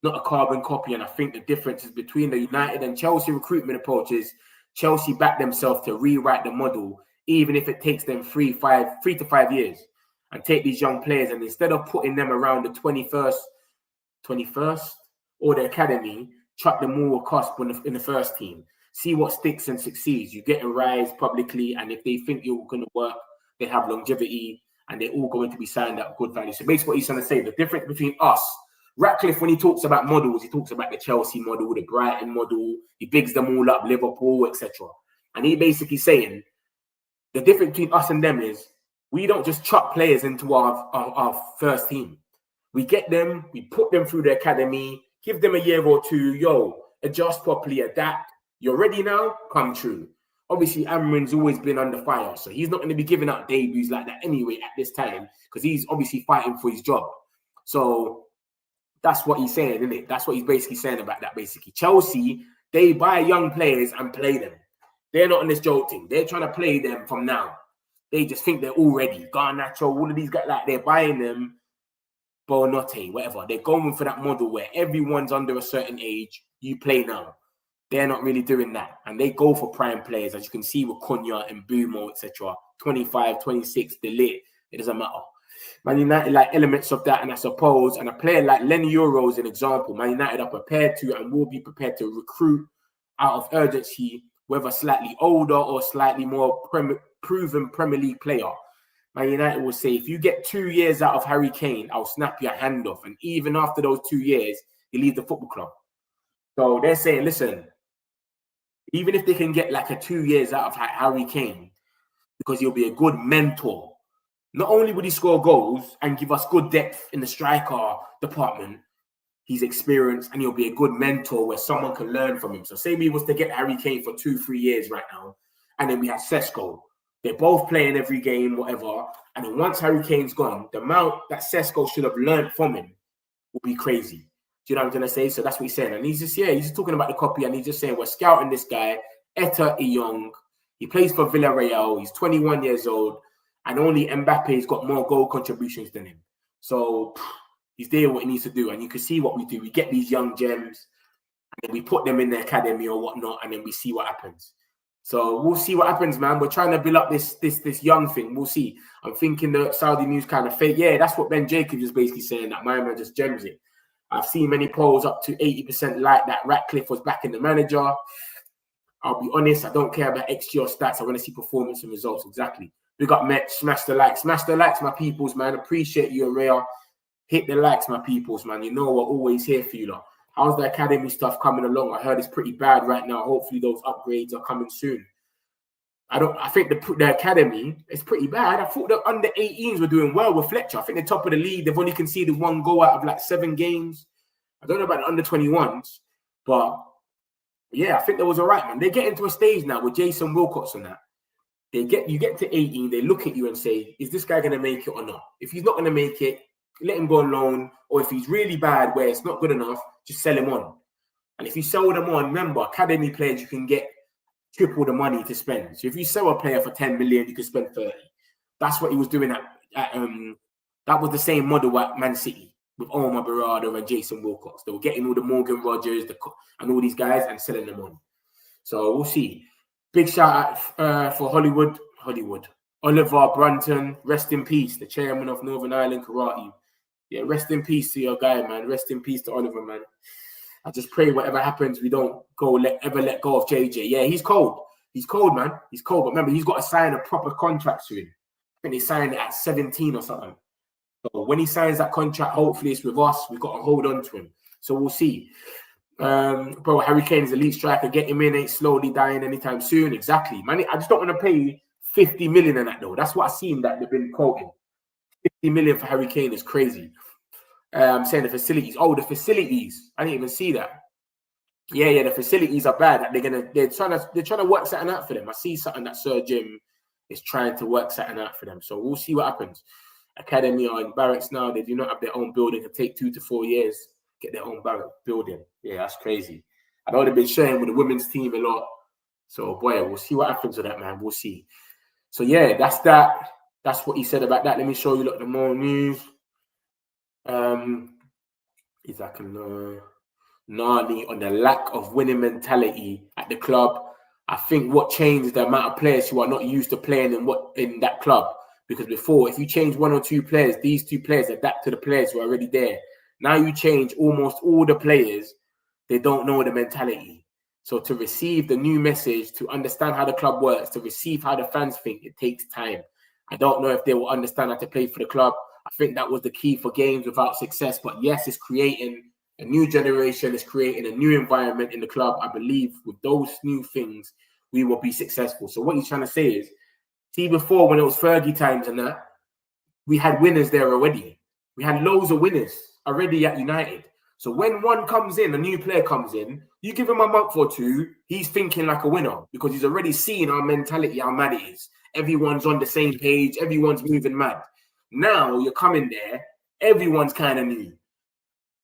not a carbon copy. And I think the difference is between the United and Chelsea recruitment approaches. Chelsea back themselves to rewrite the model, even if it takes them 3 to 5 years, and take these young players, and instead of putting them around the 21st or the academy, chuck them all across in the first team. See what sticks and succeeds. You get a rise publicly, and if they think you're going to work, they have longevity, and they're all going to be signed at good value. So basically what he's trying to say, the difference between us, Ratcliffe, when he talks about models, he talks about the Chelsea model, the Brighton model, he bigs them all up, Liverpool, etc. And he basically saying, the difference between us and them is, we don't just chuck players into our first team. We get them, we put them through the academy, give them a year or two, adjust properly, adapt. You're ready now? Come true. Obviously, Amrin's always been under fire, so he's not going to be giving out debuts like that anyway at this time, because he's obviously fighting for his job. So that's what he's saying, isn't it? That's what he's basically saying about that, basically. Chelsea, they buy young players and play them. They're not on this joke thing. They're trying to play them from now. They just think they're all ready. Garnacho, all of these guys, like, they're buying them, Bonotti, whatever. They're going for that model where everyone's under a certain age. You play now. They're not really doing that. And they go for prime players, as you can see with Cunha and Bumo, etc. 25, 26, they're lit. It doesn't matter. Man United like elements of that, and I suppose, and a player like Lenny Euro is an example. Man United are prepared to and will be prepared to recruit out of urgency, whether slightly older or slightly more proven Premier League player. Man United will say, if you get 2 years out of Harry Kane, I'll snap your hand off. And even after those 2 years, he leaves the football club. So they're saying, listen, even if they can get like a 2 years out of Harry Kane, because he'll be a good mentor, not only would he score goals and give us good depth in the striker department, he's experienced and he'll be a good mentor where someone can learn from him. So say we was to get Harry Kane for 2-3 years right now, and then we have Sesko. They're both playing every game, whatever. And then once Harry Kane's gone, the amount that Sesko should have learned from him will be crazy. Do you know what I'm going to say? So that's what he's saying. And he's just talking about the copy, and he's just saying, we're scouting this guy, Etta Eyong. He plays for Villarreal. He's 21 years old. And only Mbappe's got more goal contributions than him. So he's doing what he needs to do. And you can see what we do. We get these young gems, and then we put them in the academy or whatnot, and then we see what happens. So we'll see what happens, man. We're trying to build up this young thing. We'll see. I'm thinking the Saudi news kind of fake. Yeah, that's what Ben Jacobs is basically saying, that my man just gems it. I've seen many polls up to 80% like that Ratcliffe was backing the manager. I'll be honest, I don't care about XG or stats. I want to see performance and results. Exactly. We got Met. Smash the likes. Smash the likes, my peoples, man. Appreciate you, Rhea. Hit the likes, my peoples, man. You know we're always here for you, lot. How's the academy stuff coming along? I heard it's pretty bad right now. Hopefully those upgrades are coming soon. I think the academy is pretty bad. I thought the under 18s were doing well with Fletcher. I think they're top of the league. They've only conceded 1 goal out of like 7 games. I don't know about the under 21s, but yeah, I think that was all right, man. They're getting to a stage now with Jason Wilcox and that. you get to 18, they look at you and say, is this guy going to make it or not? If he's not going to make it, let him go on loan. Or if he's really bad where it's not good enough, just sell him on. And if you sell them on, remember, academy players, you can get triple the money to spend. So if you sell a player for 10 million, you can spend 30. That's what he was doing that was the same model at Man City with Omar Berrada and Jason Wilcox. They were getting all the Morgan Rogers and all these guys and selling them on. So we'll see. Big shout out for Hollywood. Oliver Brunton, rest in peace, the chairman of Northern Ireland Karate. Yeah, rest in peace to your guy, man. Rest in peace to Oliver, man. I just pray whatever happens, we don't ever let go of JJ. Yeah, he's cold. He's cold, man. He's cold. But remember, he's got to sign a proper contract soon. I think he signed it at 17 or something. So when he signs that contract, hopefully it's with us. We've got to hold on to him. So we'll see. Bro, Harry Kane is a elite striker. Get him in, ain't slowly dying anytime soon. Exactly, man. I just don't want to pay 50 million in that, though. That's what I've seen that they've been quoting. 50 million for Harry Kane is crazy. I'm saying the facilities. Oh, the facilities. I didn't even see that. Yeah, the facilities are bad. They're trying to work something out for them. I see something that Sir Jim is trying to work something out for them. So we'll see what happens. Academy are in barracks now. They do not have their own building. It take 2 to 4 years get their own barrack building. Yeah, that's crazy. I know they've been sharing with the women's team a lot. So boy, we'll see what happens with that, man. We'll see. So yeah, that's that. That's what he said about that. Let me show you the more news. Is that Nani on the lack of winning mentality at the club. I think what changed is the amount of players who are not used to playing in that club. Because before, if you change 1 or 2 players, these 2 players adapt to the players who are already there. Now you change almost all the players, they don't know the mentality. So to receive the new message, to understand how the club works, to receive how the fans think, it takes time. I don't know if they will understand how to play for the club. I think that was the key for games without success. But yes, it's creating a new generation. It's creating a new environment in the club. I believe with those new things, we will be successful. So what he's trying to say is, see, before when it was Fergie times and that, we had winners there already. We had loads of winners already at United. So when one comes in, a new player comes in, you give him a month or 2, he's thinking like a winner because he's already seen our mentality, how mad it is. Everyone's on the same page. Everyone's moving mad. Now you're coming there. Everyone's kind of new.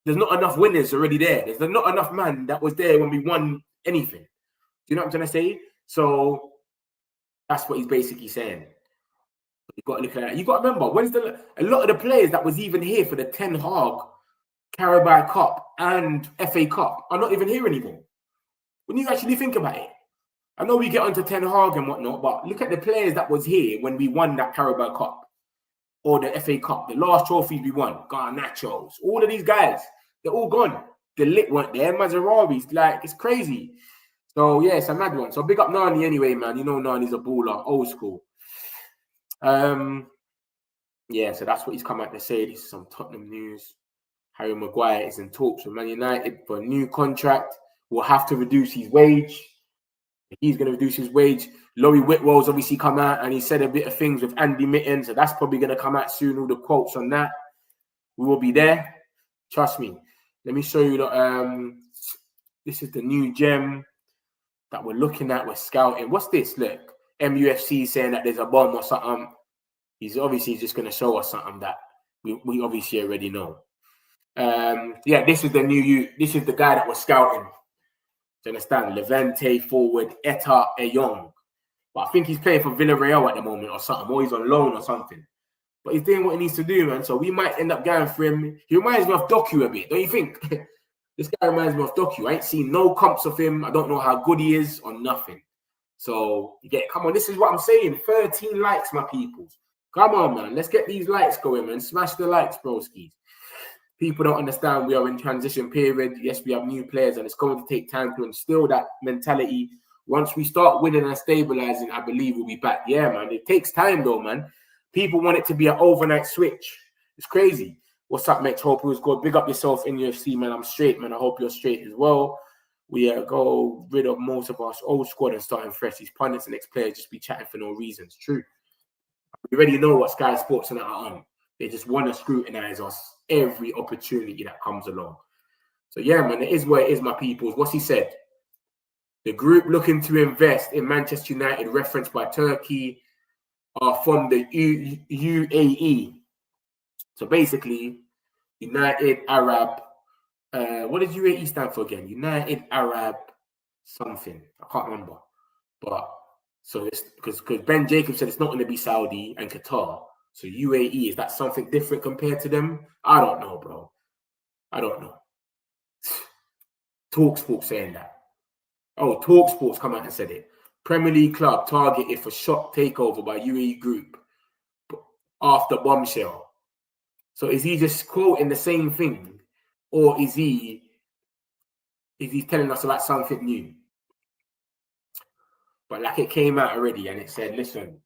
There's not enough winners already there. There's not enough man that was there when we won anything. Do you know what I'm trying to say? So that's what he's basically saying. You've got to look at that. You got to remember, a lot of the players that was even here for the Ten Hag Carabao Cup and FA Cup are not even here anymore. When you actually think about it, I know we get onto Ten Hag and whatnot, but look at the players that was here when we won that Carabao Cup or the FA Cup, the last trophies we won, Garnachos, all of these guys, they're all gone. The Lit weren't there, Mazarabi's, like, it's crazy. So, yeah, it's a mad one. So, big up Nani anyway, man. You know Nani's a baller, old school. Yeah, so that's what he's come out to say. This is some Tottenham news. Harry Maguire is in talks with Man United for a new contract. Will have to reduce his wage. He's going to reduce his wage. Laurie Whitwell's obviously come out and he said a bit of things with Andy Mitten. So that's probably going to come out soon. All the quotes on that. We will be there. Trust me. Let me show you this is the new gem that we're looking at. We're scouting. What's this? Look. MUFC saying that there's a bomb or something. He's obviously just going to show us something that we obviously already know. Yeah, this is the new this is the guy that was scouting. Do you understand? Levante forward Etta Eyong. But I think he's playing for Villarreal at the moment or something, or he's on loan or something. But he's doing what he needs to do, man. So we might end up going for him. He reminds me of Doku a bit, don't you think? This guy reminds me of Doku. I ain't seen no comps of him. I don't know how good he is or nothing. So, come on, this is what I'm saying. 13 likes, my people. Come on, man. Let's get these likes going, man. Smash the likes, broskies. People don't understand we are in transition period. Yes, we have new players, and it's going to take time to instill that mentality. Once we start winning and stabilizing, I believe we'll be back. Yeah, man. It takes time, though, man. People want it to be an overnight switch. It's crazy. What's up, Mitch? Hope it was good. Big up yourself in UFC, man. I'm straight, man. I hope you're straight as well. We go rid of most of our old squad and starting fresh. These pundits and ex-players just be chatting for no reason. It's true. We already know what Sky Sports and that are on. They just want to scrutinize us every opportunity that comes along. So, yeah, man, it is what it is, my peoples. What's he said? The group looking to invest in Manchester United, referenced by Turkey, are from the UAE. So basically, United Arab. What does UAE stand for again? United Arab something. I can't remember. But so it's because Ben Jacobs said it's not going to be Saudi and Qatar. So UAE, is that something different compared to them? I don't know, bro. I don't know. TalkSport saying that. Oh, TalkSport's come out and said it. Premier League club targeted for shock takeover by UAE group after bombshell. So is he just quoting the same thing, or is he telling us about something new? But like, it came out already and it said, listen,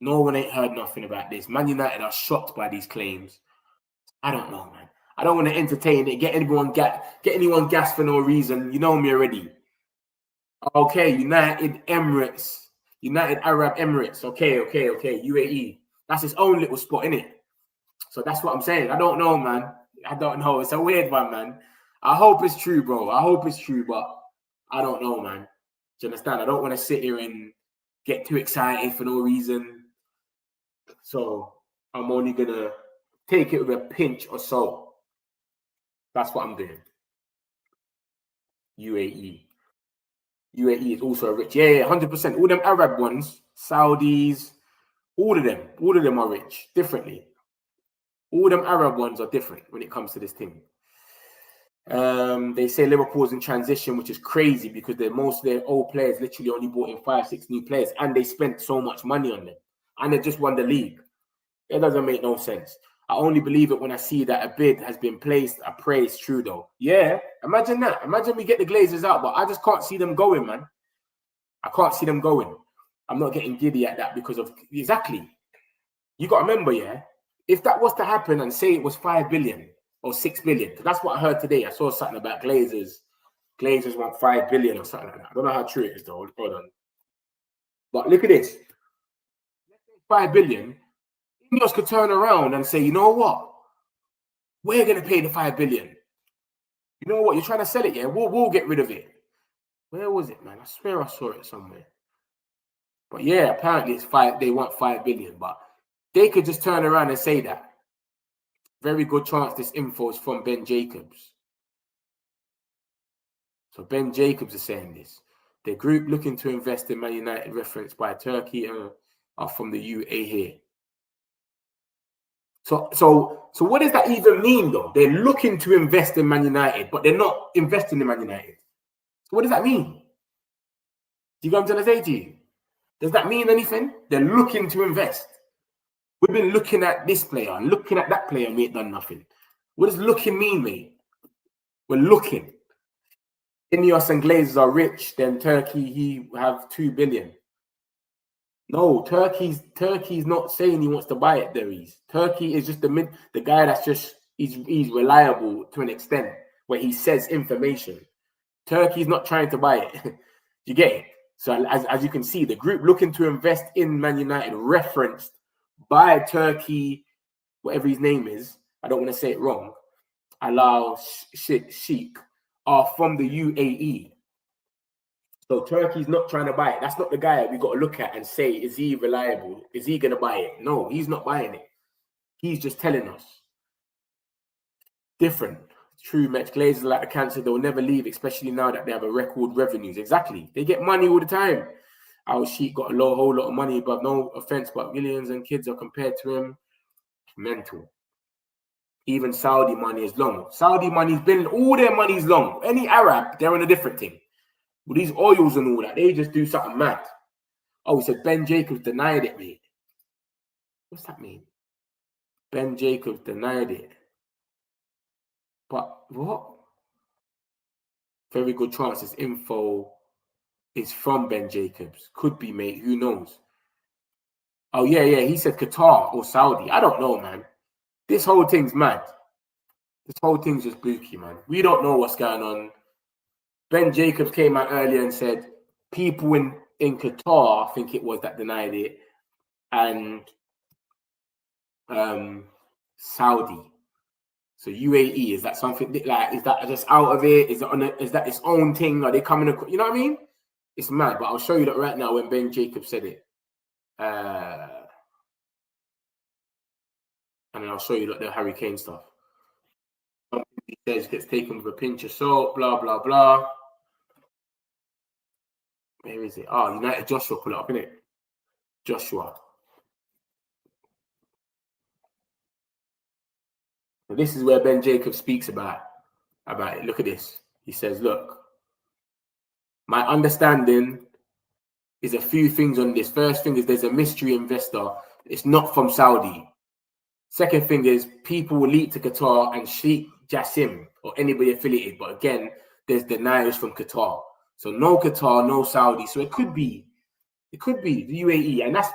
no one ain't heard nothing about this. Man United are shocked by these claims. I don't know, man. I don't want to entertain it. Get anyone gas for no reason. You know me already. Okay, United Arab Emirates. Okay. UAE. That's his own little spot, innit? So that's what I'm saying. I don't know, man. I don't know. It's a weird one, man. I hope it's true, bro. I hope it's true, but I don't know, man. Do you understand? I don't want to sit here and get too excited for no reason. So I'm only going to take it with a pinch or so. That's what I'm doing. UAE is also rich. Yeah, 100%. All them Arab ones, Saudis, all of them are rich differently. All them Arab ones are different when it comes to this thing. They say Liverpool's in transition, which is crazy because most of their old players literally only bought in 5-6 new players, and they spent so much money on them, and they just won the league. It doesn't make no sense. I only believe it when I see that a bid has been placed. I pray it's true, though. Yeah, imagine that. Imagine we get the Glazers out, but I just can't see them going, man. I can't see them going. I'm not getting giddy at that because of exactly. You got to remember, yeah, if that was to happen and say it was 5 billion or 6 billion, that's what I heard today. I saw something about Glazers. Glazers want 5 billion or something like that. I don't know how true it is, though. Hold on. But look at this. 5 billion. Ineos could turn around and say, you know what? We're going to pay the 5 billion. You know what? You're trying to sell it, yeah? We'll get rid of it. Where was it, man? I swear I saw it somewhere. But yeah, apparently it's 5. They want 5 billion, but they could just turn around and say that. Very good chance this info is from Ben Jacobs. So Ben Jacobs is saying this. The group looking to invest in Man United, referenced by Turkey, are from the UAE here. So what does that even mean, though? They're looking to invest in Man United, but they're not investing in Man United. So what does that mean? Do you know what I'm trying to say to you? Does that mean anything? They're looking to invest. We've been looking at this player and looking at that player and we ain't done nothing. What does looking mean, mate? We're looking. Ineos and Glazers are rich, then Turkey, he have 2 billion. No, Turkey's not saying he wants to buy it, Darius. Turkey is just the guy that's just, he's reliable to an extent where he says information. Turkey's not trying to buy it. You get it? So as you can see, the group looking to invest in Man United, referenced by Turkey, whatever his name is, I don't want to say it wrong, Alal Sheikh, are from the UAE. So Turkey's not trying to buy it. That's not the guy we got to look at and say, is he reliable? Is he going to buy it? No, he's not buying it. He's just telling us. Different. True, Met Glazers like the cancer, they'll never leave, especially now that they have a record revenues. Exactly. They get money all the time. Our Sheikh got a whole lot of money, but no offense, but millions and kids are compared to him. Mental. Even Saudi money is long. Saudi money's been, all their money's long. Any Arab, they're on a different thing. With these oils and all that, they just do something mad. Oh, he said Ben Jacobs denied it, mate. What's that mean? Ben Jacobs denied it. But what? Very good chance this info is from Ben Jacobs. Could be, mate. Who knows? Oh, yeah. He said Qatar or Saudi. I don't know, man. This whole thing's mad. This whole thing's just spooky, man. We don't know what's going on. Ben Jacobs came out earlier and said people in Qatar, I think it was, that denied it, and Saudi. So UAE, is that something like, is that just out of it? Is that its own thing? Are they coming across? You know what I mean? It's mad, but I'll show you that right now when Ben Jacobs said it. And then I'll show you like the Harry Kane stuff. He says gets taken with a pinch of salt, blah, blah, blah. Where is it? Oh, United Joshua put it up, innit? Joshua. So this is where Ben Jacobs speaks about it. Look at this. He says, look, my understanding is a few things on this. First thing is there's a mystery investor. It's not from Saudi. Second thing is people will leak to Qatar and Sheikh Jassim or anybody affiliated. But again, there's deniers from Qatar. So no Qatar, no Saudi. So it could be the UAE. And that's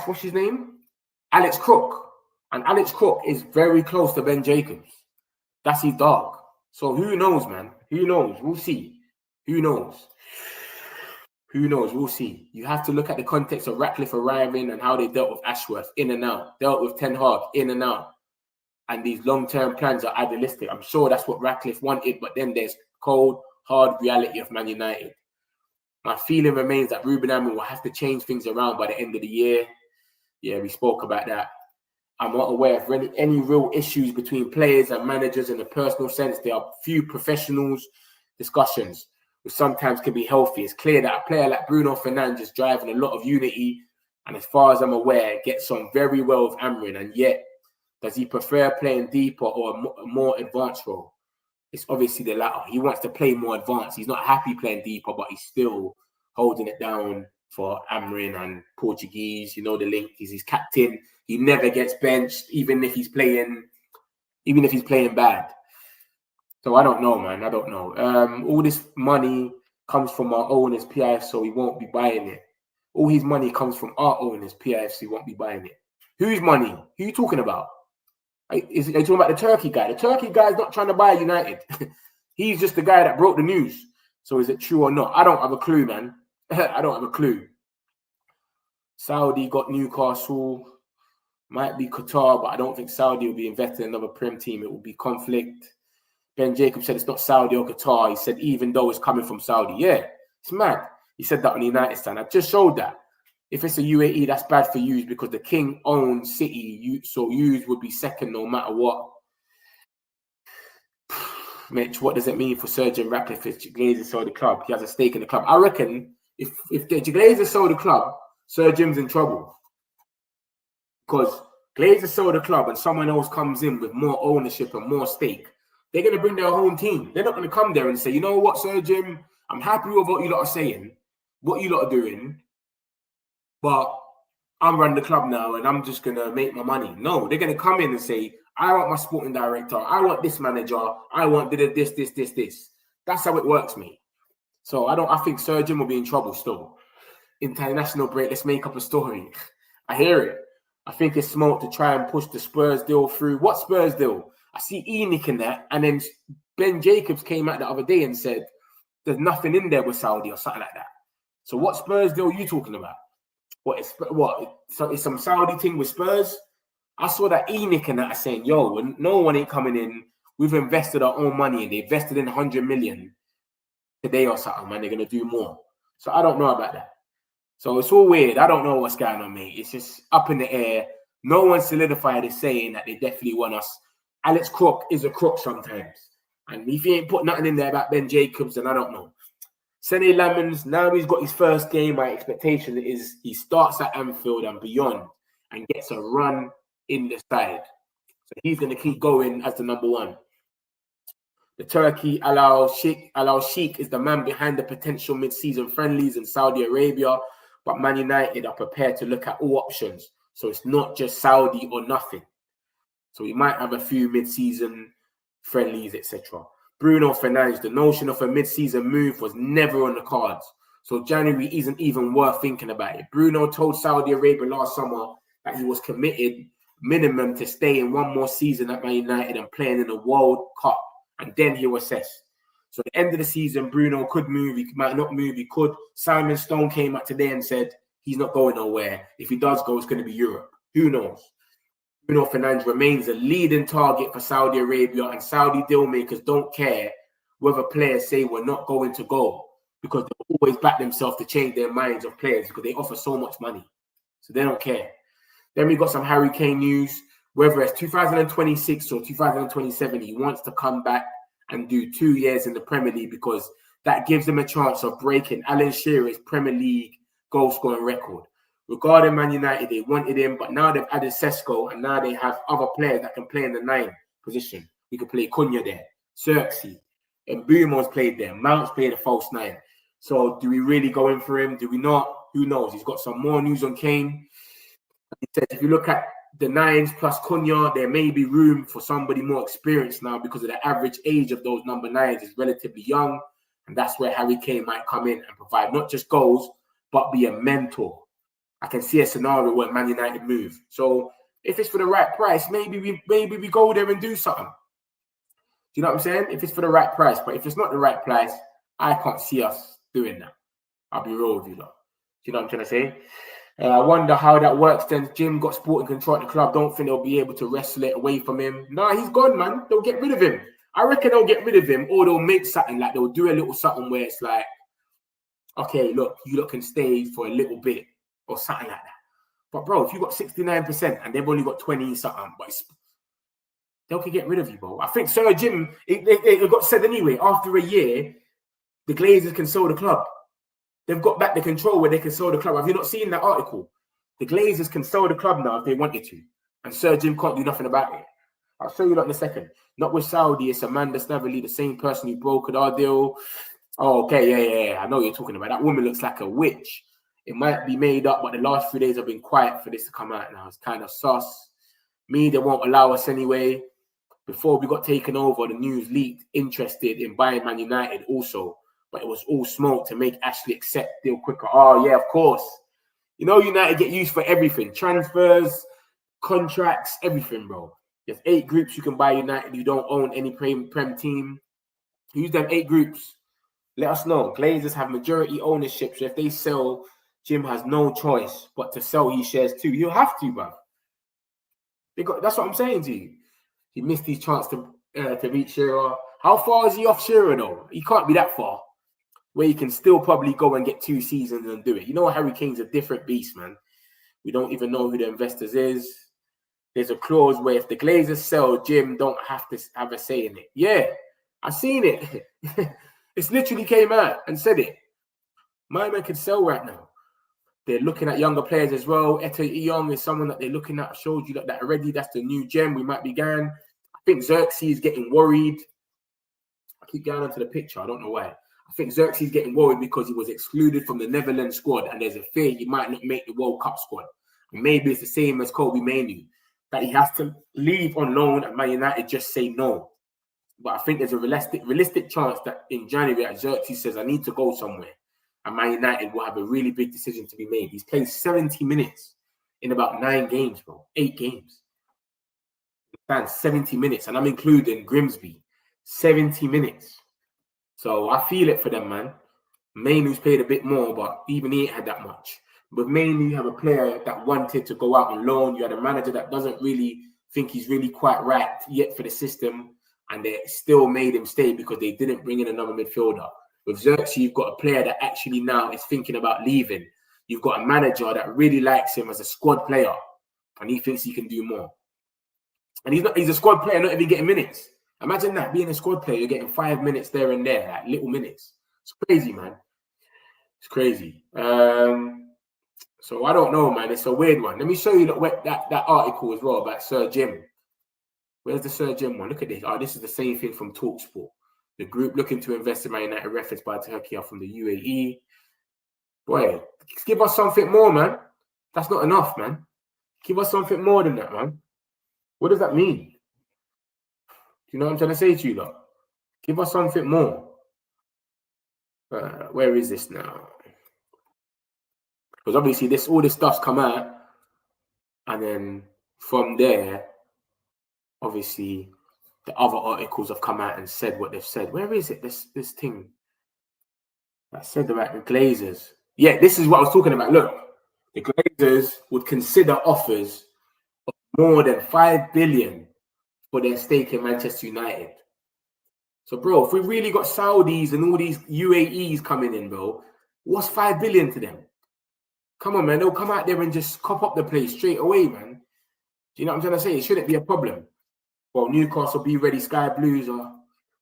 what's his name? Alex Crook. And Alex Crook is very close to Ben Jacobs. That's his dog. So who knows, man? Who knows? We'll see. Who knows? Who knows? We'll see. You have to look at the context of Ratcliffe arriving and how they dealt with Ashworth, in and out. Dealt with Ten Hag, in and out. And these long-term plans are idealistic. I'm sure that's what Ratcliffe wanted, but then there's cold, hard reality of Man United. My feeling remains that Ruben Amorim will have to change things around by the end of the year. Yeah, we spoke about that. I'm not aware of any real issues between players and managers in a personal sense. There are few professionals discussions, which sometimes can be healthy. It's clear that a player like Bruno Fernandes is driving a lot of unity, and as far as I'm aware, gets on very well with Amorim. And yet, does he prefer playing deeper or a more advanced role? It's obviously the latter. He wants to play more advanced. He's not happy playing deeper, but he's still holding it down for Amorim and Portuguese. You know the link. He's his captain. He never gets benched, even if he's playing bad. So I don't know, man. I don't know. All this money comes from our owners, PIF, so he won't be buying it. All his money comes from our owners, PIF, so he won't be buying it. Whose money? Who are you talking about? Are you talking about the Turkey guy? The Turkey guy's not trying to buy United. He's just the guy that broke the news. So is it true or not? I don't have a clue, man. I don't have a clue. Saudi got Newcastle. Might be Qatar, but I don't think Saudi will be investing in another Prem team. It will be conflict. Ben Jacobs said it's not Saudi or Qatar. He said even though it's coming from Saudi. Yeah, it's mad. He said that on the United stand. I just showed that. If it's a UAE, that's bad for you because the king owns City. So you would be second no matter what. Mitch, what does it mean for Sir Jim Ratcliffe if Glazer sold the club? He has a stake in the club. I reckon if the Glazer sold the club, Sir Jim's in trouble. Because Glazer sold the club and someone else comes in with more ownership and more stake, they're going to bring their home team. They're not going to come there and say, you know what, Sir Jim, I'm happy with what you lot are saying, what you lot are doing, but I'm running the club now and I'm just going to make my money. No, they're going to come in and say, I want my sporting director, I want this manager, I want this. That's how it works, mate. So I think Sir Jim will be in trouble still. International break, let's make up a story. I hear it. I think it's smart to try and push the Spurs deal through. What Spurs deal? I see Enoch in that. And then Ben Jacobs came out the other day and said, there's nothing in there with Saudi or something like that. So what Spurs deal are you talking about? So it's some Saudi thing with Spurs? I saw that Enoch in that saying, yo, no one ain't coming in. We've invested our own money and they invested in 100 million today or something, man. They're going to do more. So I don't know about that. So it's all weird. I don't know what's going on, mate. It's just up in the air. No one solidified is saying that they definitely want us. Alex Crook is a crook sometimes. And if he ain't put nothing in there about Ben Jacobs, then I don't know. Sene Lamans, now he's got his first game. My expectation is he starts at Anfield and beyond and gets a run in the side. So he's going to keep going as the number one. The Turkey Al Sheikh is the man behind the potential mid-season friendlies in Saudi Arabia. But Man United are prepared to look at all options. So it's not just Saudi or nothing. So we might have a few mid-season friendlies, etc. Bruno Fernandes, the notion of a mid-season move was never on the cards. So January isn't even worth thinking about it. Bruno told Saudi Arabia last summer that he was committed minimum to staying one more season at Man United and playing in the World Cup. And then he'll assess. So at the end of the season, Bruno could move. He might not move. He could. Simon Stone came out today and said he's not going nowhere. If he does go, it's going to be Europe. Who knows? Bruno Fernandes remains a leading target for Saudi Arabia, and Saudi deal makers don't care whether players say we're not going to go, because they always back themselves to change their minds of players because they offer so much money. So they don't care. Then we got some Harry Kane news. Whether it's 2026 or 2027, he wants to come back and do 2 years in the Premier League because that gives him a chance of breaking Alan Shearer's Premier League goal scoring record. Regarding Man United, they wanted him, but now they've added Sesko, and now they have other players that can play in the 9 position. We could play Cunha there, Xerxes, and Bruno's played there. Mount's played a false 9. So do we really go in for him? Do we not? Who knows? He's got some more news on Kane. He said if you look at the 9s plus Cunha, there may be room for somebody more experienced now because of the average age of those number 9s is relatively young. And that's where Harry Kane might come in and provide not just goals, but be a mentor. I can see a scenario where Man United move. So if it's for the right price, maybe we go there and do something. Do you know what I'm saying? If it's for the right price, but if it's not the right price, I can't see us doing that. I'll be real with you, lot. Do you know what I'm trying to say? I wonder how that works. Then Jim got sporting control at the club. Don't think they'll be able to wrestle it away from him. No, he's gone, man. They'll get rid of him. I reckon they'll get rid of him, or they'll make something like they'll do a little something where it's like, okay, look, you lot can stay for a little bit or something like that. But bro, if you got 69% and they've only got 20 something, but they can get rid of you, bro. I think Sir Jim, it got said anyway. After a year, the Glazers can sell the club. They've got back the control where they can sell the club. Have you not seen that article? The Glazers can sell the club now if they wanted to, and Sir Jim can't do nothing about it. I'll show you that in a second. Not with Saudi, it's Amanda Snavely, the same person who brokered our deal. Oh, okay, yeah. I know what you're talking about. That woman looks like a witch. It might be made up, but the last 3 days have been quiet for this to come out now. It's kind of sus. Media won't allow us anyway. Before we got taken over, the news leaked interested in buying Man United also, but it was all smoke to make Ashley accept deal quicker. Oh, yeah, of course. You know, United get used for everything. Transfers, contracts, everything, bro. There's 8 groups you can buy United. You don't own any Prem team. Use them 8 groups. Let us know. Glazers have majority ownership, so if they sell, Jim has no choice but to sell his shares too. He'll have to, bro. That's what I'm saying to you. He missed his chance to beat Shearer. How far is he off Shearer, though? He can't be that far, where he can still probably go and get 2 seasons and do it. You know, Harry Kane's a different beast, man. We don't even know who the investors is. There's a clause where if the Glazers sell, Jim don't have to have a say in it. Yeah, I seen it. It's literally came out and said it. My man can sell right now. They're looking at younger players as well. Etta Young is someone that they're looking at. I showed you that already. That's the new gem. We might be going. I think Xerxes is getting worried. I keep going onto the picture. I don't know why. I think Xerxes is getting worried because he was excluded from the Netherlands squad, and there's a fear he might not make the World Cup squad. And maybe it's the same as Kobe Mainoo, that he has to leave on loan and Man United just say no. But I think there's a realistic chance that in January, Xerxes says, I need to go somewhere. And Man United will have a really big decision to be made. He's played 70 minutes in about 9 games, bro. 8 games. That's 70 minutes. And I'm including Grimsby. 70 minutes. So I feel it for them, man. Mainoo's played a bit more, but even he ain't had that much. But mainly you have a player that wanted to go out on loan. You had a manager that doesn't really think he's really quite right yet for the system. And they still made him stay because they didn't bring in another midfielder. With Xerxes, you've got a player that actually now is thinking about leaving. You've got a manager that really likes him as a squad player. And he thinks he can do more. And he's a squad player, not even getting minutes. Imagine that, being a squad player, you're getting 5 minutes there and there, like little minutes. It's crazy, man. It's crazy. So I don't know, man. It's a weird one. Let me show you that article as well about Sir Jim. Where's the Sir Jim one? Look at this. Oh, this is the same thing from TalkSport. The group looking to invest in Man United, referenced by Turkey from the UAE. Boy, give us something more, man. That's not enough, man. Give us something more than that, man. What does that mean? Do you know what I'm trying to say to you, lot? Give us something more. Where is this now? Because obviously all this stuff's come out, and then from there, obviously, the other articles have come out and said what they've said. Where is it? This thing that said about the Glazers. Yeah, this is what I was talking about. Look, the Glazers would consider offers of more than 5 billion for their stake in Manchester United. So, bro, if we really got Saudis and all these UAEs coming in, bro, what's 5 billion to them? Come on, man. They'll come out there and just cop up the place straight away, man. Do you know what I'm trying to say? It shouldn't be a problem. Well, Newcastle, be ready. Sky Blues are,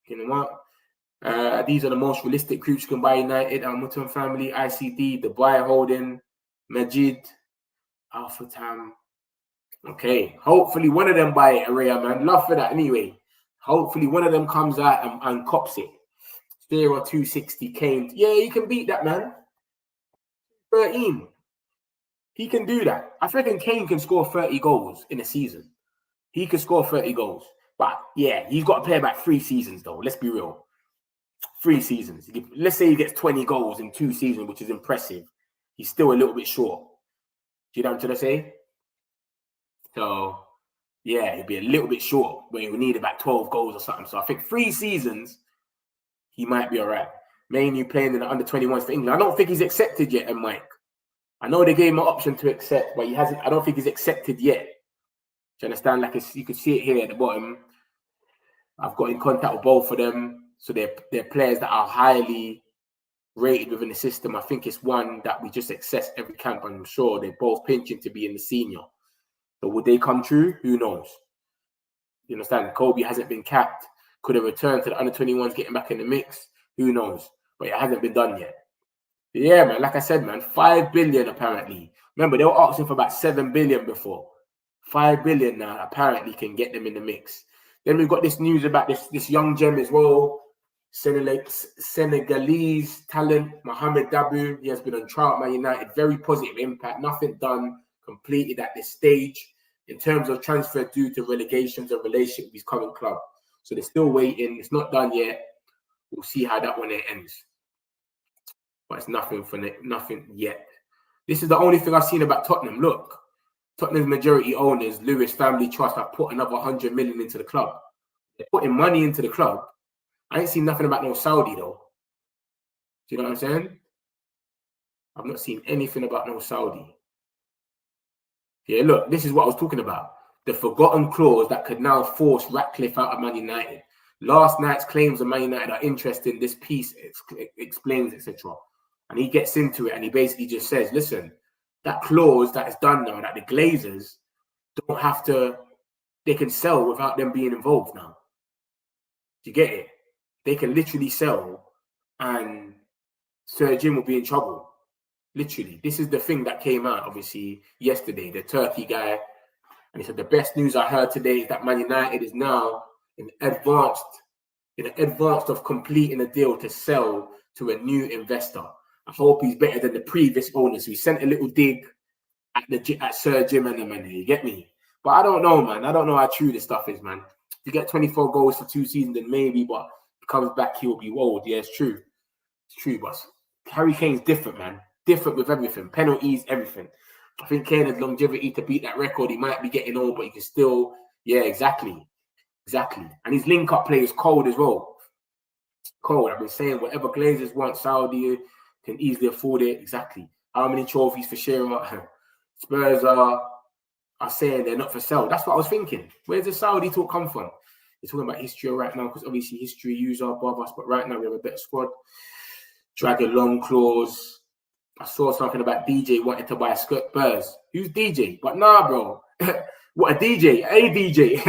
you know what? These are the most realistic groups you can buy United, Mutum Family, ICD, Dubai Holding, Majid, Alpha Tam. Okay, hopefully one of them buy it, Araya, man. Love for that anyway. Hopefully one of them comes out and cops it. 0-260 Kane. Yeah, he can beat that, man. 13. He can do that. I reckon Kane can score 30 goals in a season. He could score 30 goals. But yeah, he's got to play about 3 seasons, though. Let's be real. 3 seasons. Let's say he gets 20 goals in 2 seasons, which is impressive. He's still a little bit short. Do you know what I'm trying to say? So, yeah, he'd be a little bit short, but he would need about 12 goals or something. So I think 3 seasons, he might be all right. Mainly playing in the under-21s for England. I don't think he's accepted yet, Mike. I know they gave him an option to accept, but he hasn't. I don't think he's accepted yet. Do you understand? Like you can see it here at the bottom. I've got in contact with both of them. So they're players that are highly rated within the system. I think it's one that we just access every camp, and I'm sure they're both pinching to be in the senior. So would they come true? Who knows? You understand? Kobe hasn't been capped. Could have returned to the under-21s, getting back in the mix. Who knows? But it hasn't been done yet. But yeah, man. Like I said, man, 5 billion apparently. Remember, they were asking for about 7 billion before. 5 billion now apparently can get them in the mix. Then we've got this news about this young gem as well. Senegalese talent, Mohamed Dabu. He has been on trial at Man United. Very positive impact. Nothing done, completed at this stage in terms of transfer due to relegations and relationship with his current club. So they're still waiting. It's not done yet. We'll see how that one ends. But it's nothing yet. This is the only thing I've seen about Tottenham. Look, Tottenham's majority owners, Lewis Family Trust, have put another 100 million into the club. They're putting money into the club. I ain't seen nothing about no Saudi, though. Do you know what I'm saying? I've not seen anything about no Saudi. Yeah, look, this is what I was talking about. The forgotten clause that could now force Ratcliffe out of Man United. Last night's claims of Man United are interesting. This piece explains, etc. And he gets into it and he basically just says, listen, that clause that is done now, that the Glazers don't have to, they can sell without them being involved now. Do you get it? They can literally sell and Sir Jim will be in trouble. Literally. This is the thing that came out, obviously, yesterday, the Turkey guy. And he said, the best news I heard today is that Man United is now in advanced of completing a deal to sell to a new investor. I hope he's better than the previous owners. So he sent a little dig at Sir Jim and them, you get me? But I don't know, man. I don't know how true this stuff is, man. If you get 24 goals for 2 seasons, then maybe, but if he comes back, he'll be old. Yeah, it's true. It's true, but Harry Kane's different, man. Different with everything. Penalties, everything. I think Kane has longevity to beat that record. He might be getting old, but he can still, yeah, exactly. Exactly. And his link-up play is cold as well. Cold. I've been saying whatever Glazers want, Saudi can easily afford it. Exactly. How many trophies for Shearer? Spurs are saying they're not for sale. That's what I was thinking. Where's the Saudi talk come from? They're talking about history right now because obviously history use are above us, but right now we have a better squad. Dragon long clause. I saw something about DJ wanting to buy Spurs. Who's DJ? But nah, bro. What a DJ? A DJ.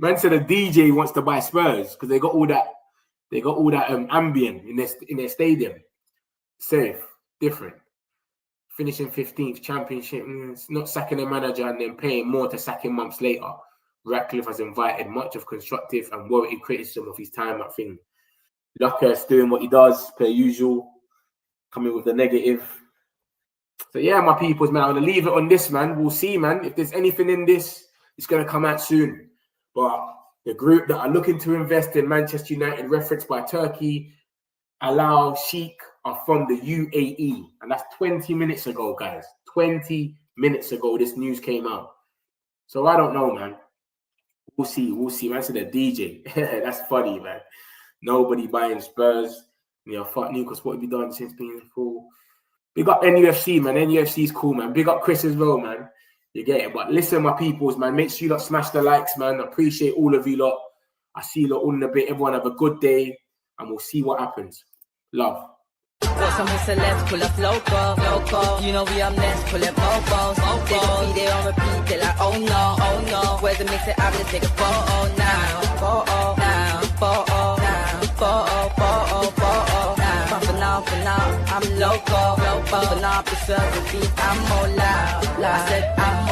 Man said a DJ wants to buy Spurs because they got all that ambient in their stadium. Safe, different. Finishing 15th championship. It's not sacking a manager and then paying more to sack him months later. Ratcliffe has invited much of constructive and warranted criticism of his time at thing. Lucker's doing what he does per usual. Coming with the negative. So yeah, my peoples, man, I'm going to leave it on this, man. We'll see, man. If there's anything in this, it's going to come out soon. But the group that are looking to invest in Manchester United, referenced by Turkey, Alal Sheikh, are from the UAE. And that's 20 minutes ago, guys. 20 minutes ago, this news came out. So I don't know, man. We'll see. Man, so the DJ. That's funny, man. Nobody buying Spurs. You know, fuck Newcastle, what have you done since being full? Big up NUFC, man. NUFC is cool, man. Big up Chris as well, man. You get it? But listen, my peoples, man, make sure you lot smash the likes, man. I appreciate all of you lot. I see you lot all in a bit. Everyone have a good day, and we'll see what happens. Love. Got some celebs pull up local. You know we up next, pull up mobos. They don't be there on repeat, they're like, oh no. Where's the mix it up, let's take a photo now. But for now, I'm local. But now, preserve the beat, I'm more loud. I said, I'm